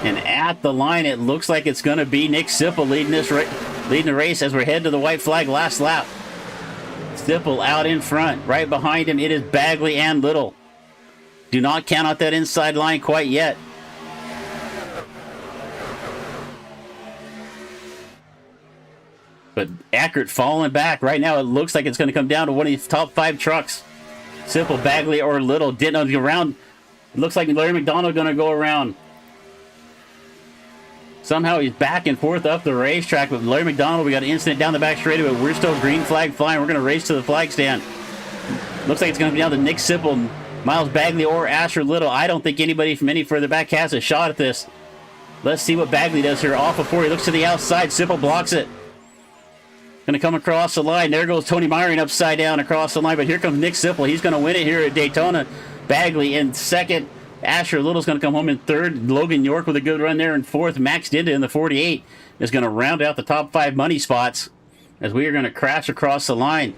And at the line, it looks like it's going to be Nick Sipple leading the race as we're heading to the white flag last lap. Sipple out in front. Right behind him, it is Bagley and Little. Do not count out that inside line quite yet. But Eckert falling back. Right now, it looks like it's going to come down to one of these top 5 trucks. Sipple, Bagley, or Little. Didn't go around. It looks like Larry McDonald going to go around. Somehow he's back and forth up the racetrack with Larry McDonald. We got an incident down the back straightaway. We're still green flag flying. We're going to race to the flag stand. Looks like it's going to be down to Nick Sipple, Miles Bagley, or Asher Little. I don't think anybody from any further back has a shot at this. Let's see what Bagley does here. Off before he looks to the outside. Sipple blocks it. Going to come across the line. There goes Tony Myring upside down across the line. But here comes Nick Sipple. He's going to win it here at Daytona. Bagley in second. Asher Little's going to come home in third. Logan York with a good run there in fourth. Max Dinda in the 48 is going to round out the top 5 money spots as we are going to crash across the line.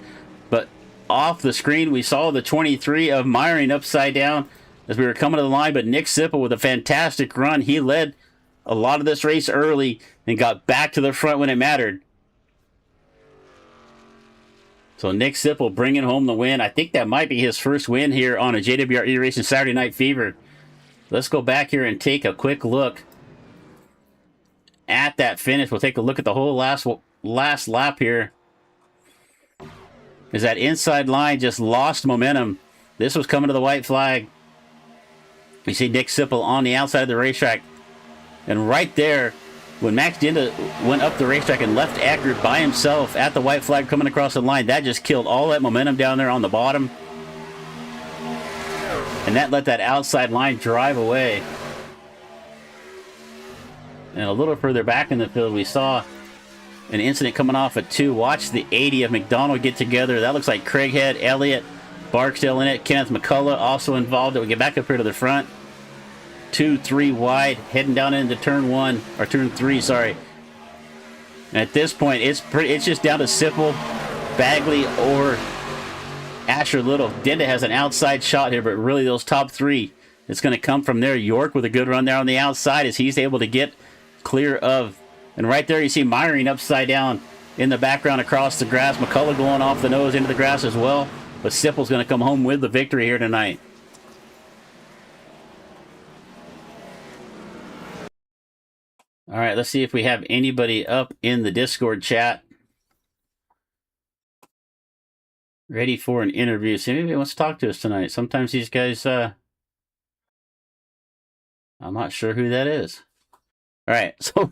But off the screen, we saw the 23 of Myring upside down as we were coming to the line. But Nick Sipple with a fantastic run. He led a lot of this race early and got back to the front when it mattered. So Nick Sipple bringing home the win. I think that might be his first win here on a JWR eRacing Saturday Night Fever. Let's go back here and take a quick look at that finish. We'll take a look at the whole last last lap here is that inside line just lost momentum. This was coming to the white flag. You see Nick Sipple on the outside of the racetrack. And right there, when Max Dinda went up the racetrack and left Eckert by himself at the white flag coming across the line, that just killed all that momentum down there on the bottom. And that let that outside line drive away. And a little further back in the field, we saw an incident coming off at 2. Watch the 80 of McDonald get together. That looks like Craighead, Elliott, Barksdale in it. Kenneth McCullough also involved. We get back up here to the front. 2, 3 wide, heading down into turn 1, or turn 3, sorry. And at this point, it's just down to Sipple, Bagley, or Asher Little. Dinda has an outside shot here, but really those top 3, it's going to come from there. York with a good run there on the outside as he's able to get clear of. And right there you see Myring upside down in the background across the grass. McCullough going off the nose into the grass as well. But Sipple's going to come home with the victory here tonight. All right, let's see if we have anybody up in the Discord chat ready for an interview. See, maybe wants to talk to us tonight. Sometimes these guys, I'm not sure who that is. All right, so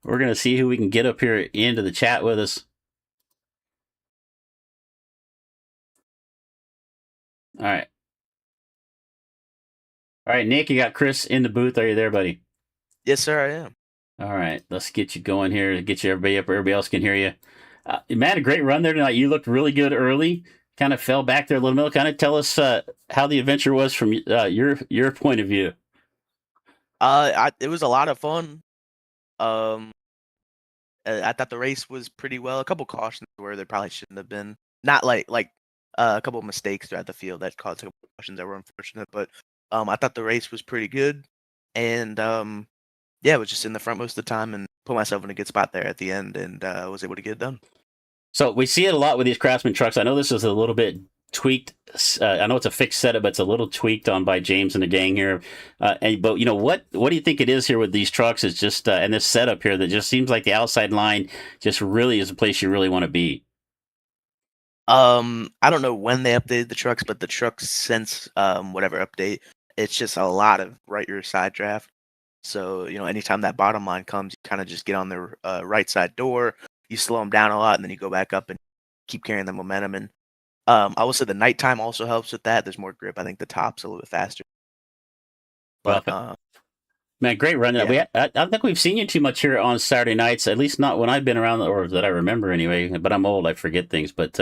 we're gonna see who we can get up here into the chat with us. All right, Nick, you got Chris in the booth. Are you there, buddy? Yes, sir, I am. All right, let's get you going here. Get you everybody up. Everybody else can hear you. Matt, a great run there tonight. You looked really good early. Kind of fell back there a little bit. Kind of tell us how the adventure was from your point of view. It was a lot of fun. I thought the race was pretty well. A couple cautions where there probably shouldn't have been. Not like a couple of mistakes throughout the field that caused a couple of cautions that were unfortunate. But I thought the race was pretty good, and yeah, I was just in the front most of the time and put myself in a good spot there at the end, and was able to get it done. So we see it a lot with these Craftsman trucks. I know this is a little bit tweaked. I know it's a fixed setup, but it's a little tweaked on by James and the gang here. But you know what do you think it is here with these trucks? It's just and this setup here that just seems like the outside line just really is a place you really want to be. I don't know when they updated the trucks, but the trucks since whatever update, it's just a lot of right rear side draft. So, you know, anytime that bottom line comes, you kind of just get on the right side door, you slow them down a lot, and then you go back up and keep carrying the momentum. And I will say the nighttime also helps with that. There's more grip. I think the top's a little bit faster. But man, great run. Yeah. I don't think we've seen you too much here on Saturday nights, at least not when I've been around, or that I remember anyway. But I'm old, I forget things. But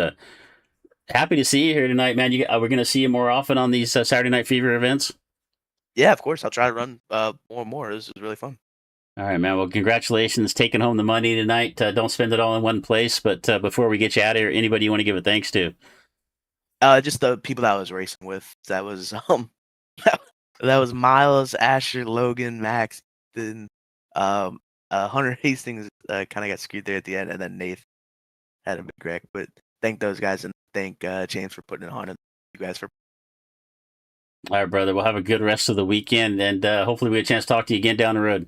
happy to see you here tonight, man. We're going to see you more often on these Saturday Night Fever events. Yeah, of course. I'll try to run more and more. This is really fun. All right, man. Well, congratulations taking home the money tonight. Don't spend it all in one place. But before we get you out of here, anybody you want to give a thanks to? Just the people that I was racing with. That was that was Miles, Asher, Logan, Max, then Hunter Hastings kind of got screwed there at the end, and then Nathan had a big wreck. But thank those guys, and thank James for putting it on, and you guys for. All right, brother. We'll have a good rest of the weekend, and hopefully we get a chance to talk to you again down the road.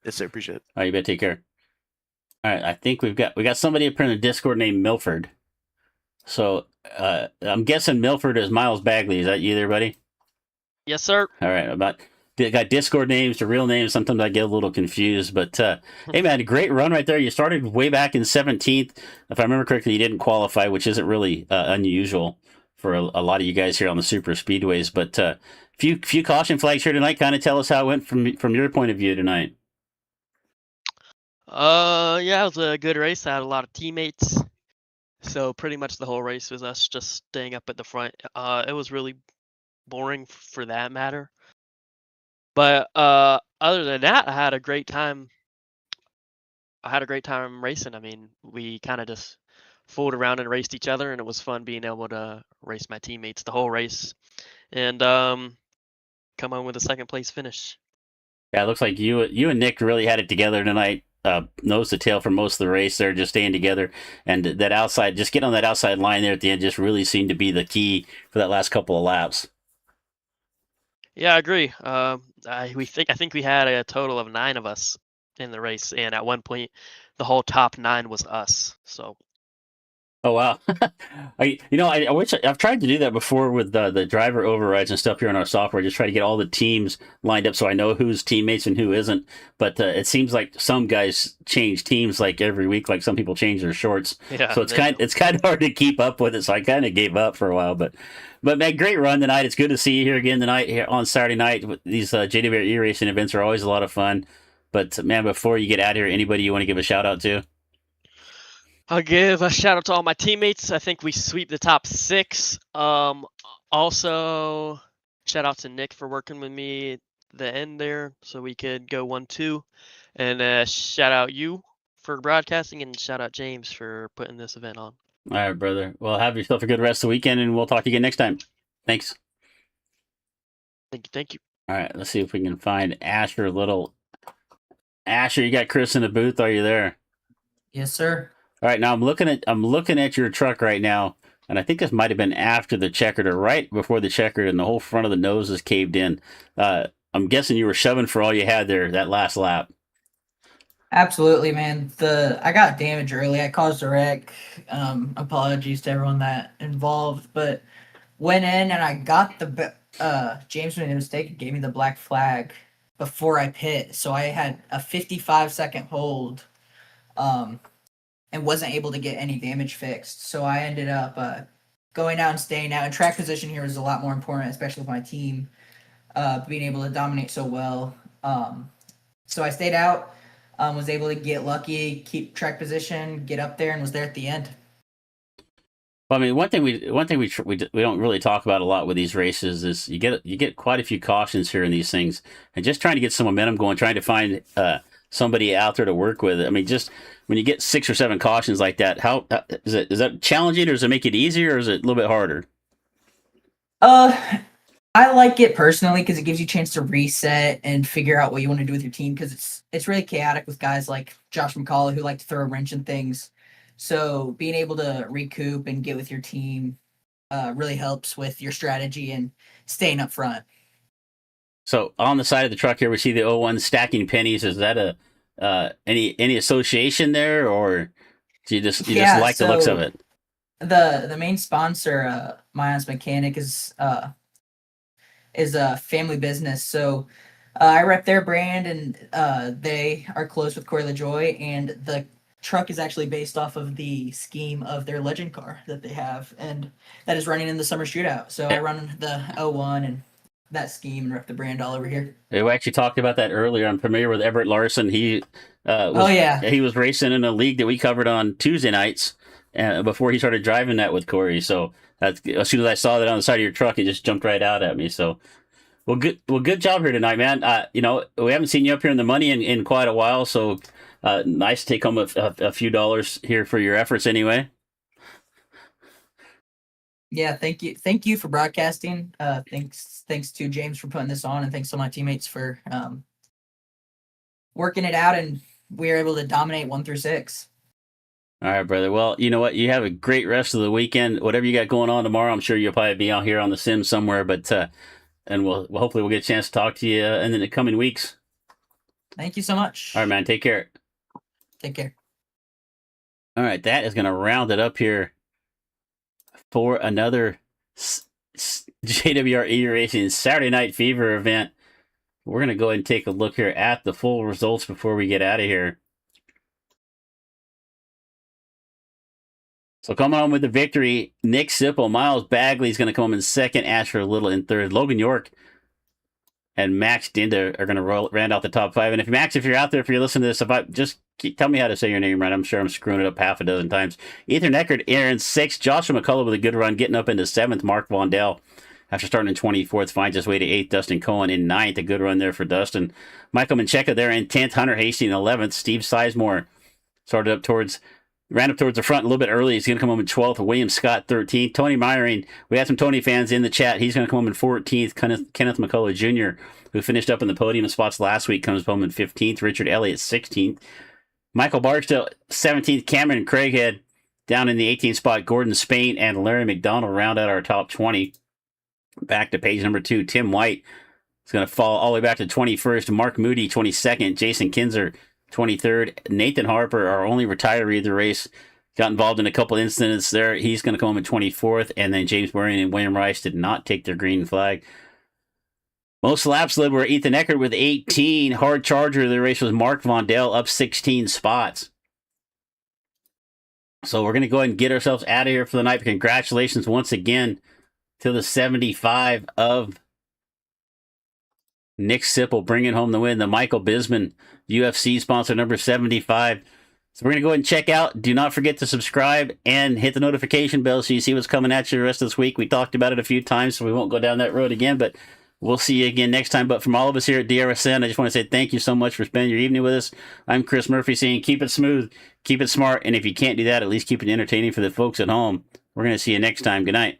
Yes, sir. Appreciate it. All right, you better take care. All right, I think we got somebody up here in the Discord named Milford. So I'm guessing Milford is Miles Bagley. Is that you there, buddy? Yes, sir. All right. Got Discord names to real names. Sometimes I get a little confused. But hey, man, great run right there. You started way back in 17th. If I remember correctly, you didn't qualify, which isn't really unusual for a lot of you guys here on the super speedways. But few caution flags here tonight. Kind of tell us how it went from your point of view tonight. Yeah, it was a good race. I had a lot of teammates, so pretty much the whole race was us just staying up at the front. It was really boring for that matter, but other than that, I had a great time. Racing. I mean, we kind of just fooled around and raced each other, and it was fun being able to race my teammates the whole race, and come home with a second place finish. Yeah, it looks like you and Nick really had it together tonight. Nose to tail for most of the race there, just staying together, and that outside, just getting on that outside line there at the end, just really seemed to be the key for that last couple of laps. Yeah, I agree. I think we had a total of 9 of us in the race, and at one point the whole top 9 was us. So Oh wow! I wish I've tried to do that before with the driver overrides and stuff here in our software. Just try to get all the teams lined up so I know who's teammates and who isn't. But it seems like some guys change teams like every week. Like some people change their shorts, yeah, so it's kind of hard to keep up with it. So I kind of gave up for a while. But man, great run tonight. It's good to see you here again tonight here on Saturday night. These JWR eRacing events are always a lot of fun. But man, before you get out here, anybody you want to give a shout out to? I'll give a shout out to all my teammates. I think we sweep the top 6. Also, shout out to Nick for working with me at the end there so we could go 1-2. And shout out you for broadcasting, and shout out James for putting this event on. All right, brother. Well, have yourself a good rest of the weekend, and we'll talk to you again next time. Thanks. Thank you. All right, let's see if we can find Asher Little. Asher, you got Chris in the booth. Are you there? Yes, sir. All right, now I'm looking at your truck right now, and I think this might have been after the checkered or right before the checkered, and the whole front of the nose is caved in. I'm guessing you were shoving for all you had there that last lap. Absolutely, man. I got damage early. I caused a wreck. Apologies to everyone that involved, but went in and I got James made a mistake and gave me the black flag before I pit, so I had a 55-second hold. And wasn't able to get any damage fixed. So I ended up going out and staying out. And track position here was a lot more important, especially with my team being able to dominate so well. So I stayed out, was able to get lucky, keep track position, get up there, and was there at the end. Well, I mean, one thing we don't really talk about a lot with these races is you get quite a few cautions here in these things, and just trying to get some momentum going, trying to find somebody out there to work with. I mean, just when you get 6 or 7 cautions like that, how is that challenging, or does it make it easier, or is it a little bit harder? I like it personally because it gives you a chance to reset and figure out what you want to do with your team, because it's really chaotic with guys like Josh McCullough who like to throw a wrench in things. So being able to recoup and get with your team really helps with your strategy and staying up front. So on the side of the truck here, we see the 01 stacking pennies. Is that any association there, or do you just like the looks of it? The main sponsor, Myon's Mechanic, is a family business. So I rep their brand, and they are close with Corey LaJoy, and the truck is actually based off of the scheme of their legend car that they have, and that is running in the summer shootout. So I run the 01 and that scheme and rep the brand all over here. We actually talked about that earlier. I'm familiar with Everett Larson. He he was racing in a league that we covered on Tuesday nights before he started driving that with Corey. So as soon as I saw that on the side of your truck, it just jumped right out at me. So good job here tonight, man. We haven't seen you up here in the money in quite a while, so nice to take home a few dollars here for your efforts anyway. Yeah, thank you for broadcasting. Thanks to James for putting this on, and thanks to my teammates for working it out, and we were able to dominate 1 through 6. All right, brother. Well, you know what? You have a great rest of the weekend. Whatever you got going on tomorrow, I'm sure you'll probably be out here on the sim somewhere. But and hopefully we'll get a chance to talk to you in the coming weeks. Thank you so much. All right, man. Take care. Take care. All right, that is going to round it up here for another JWR eRacing Saturday Night Fever event. We're going to go ahead and take a look here at the full results before we get out of here. So coming on with the victory, Nick Sipple. Miles Bagley is going to come in second, Asher Little in third. Logan York and Max Dinda are going to round out the top 5. And if you're out there, if you're listening to this, tell me how to say your name right. I'm sure I'm screwing it up half a dozen times. Ethan Eckert, Aaron 6th. Joshua McCullough with a good run, getting up into 7th. Mark Vondell, after starting in 24th, finds his way to 8th. Dustin Cohen in 9th. A good run there for Dustin. Michael Mancheka there in 10th. Hunter Hastings in 11th. Steve Sizemore ran up towards the front a little bit early. He's going to come home in 12th. William Scott, 13th. Tony Myring, we had some Tony fans in the chat. He's going to come home in 14th. Kenneth McCullough Jr., who finished up in the podium spots last week, comes home in 15th. Richard Elliott, 16th. Michael Barksdale, 17th. Cameron Craighead down in the 18th spot. Gordon Spain and Larry McDonald round out our top 20. Back to page number 2. Tim White is going to fall all the way back to 21st. Mark Moody, 22nd. Jason Kinzer, 23rd. Nathan Harper, our only retiree of the race, got involved in a couple incidents there. He's going to come home in 24th. And then James Murray and William Rice did not take their green flag. Most laps led were Ethan Eckert with 18. Hard charger of the race was Mark Vondell, up 16 spots. So we're going to go ahead and get ourselves out of here for the night. Congratulations once again to the 75 of Nick Sipple, bringing home the win. The Michael Bisman UFC sponsor number 75. So we're going to go ahead and check out. Do not forget to subscribe and hit the notification bell so you see what's coming at you the rest of this week. We talked about it a few times, so we won't go down that road again, but we'll see you again next time. But from all of us here at DRSN, I just want to say thank you so much for spending your evening with us. I'm Chris Murphy saying keep it smooth, keep it smart, and if you can't do that, at least keep it entertaining for the folks at home. We're going to see you next time. Good night.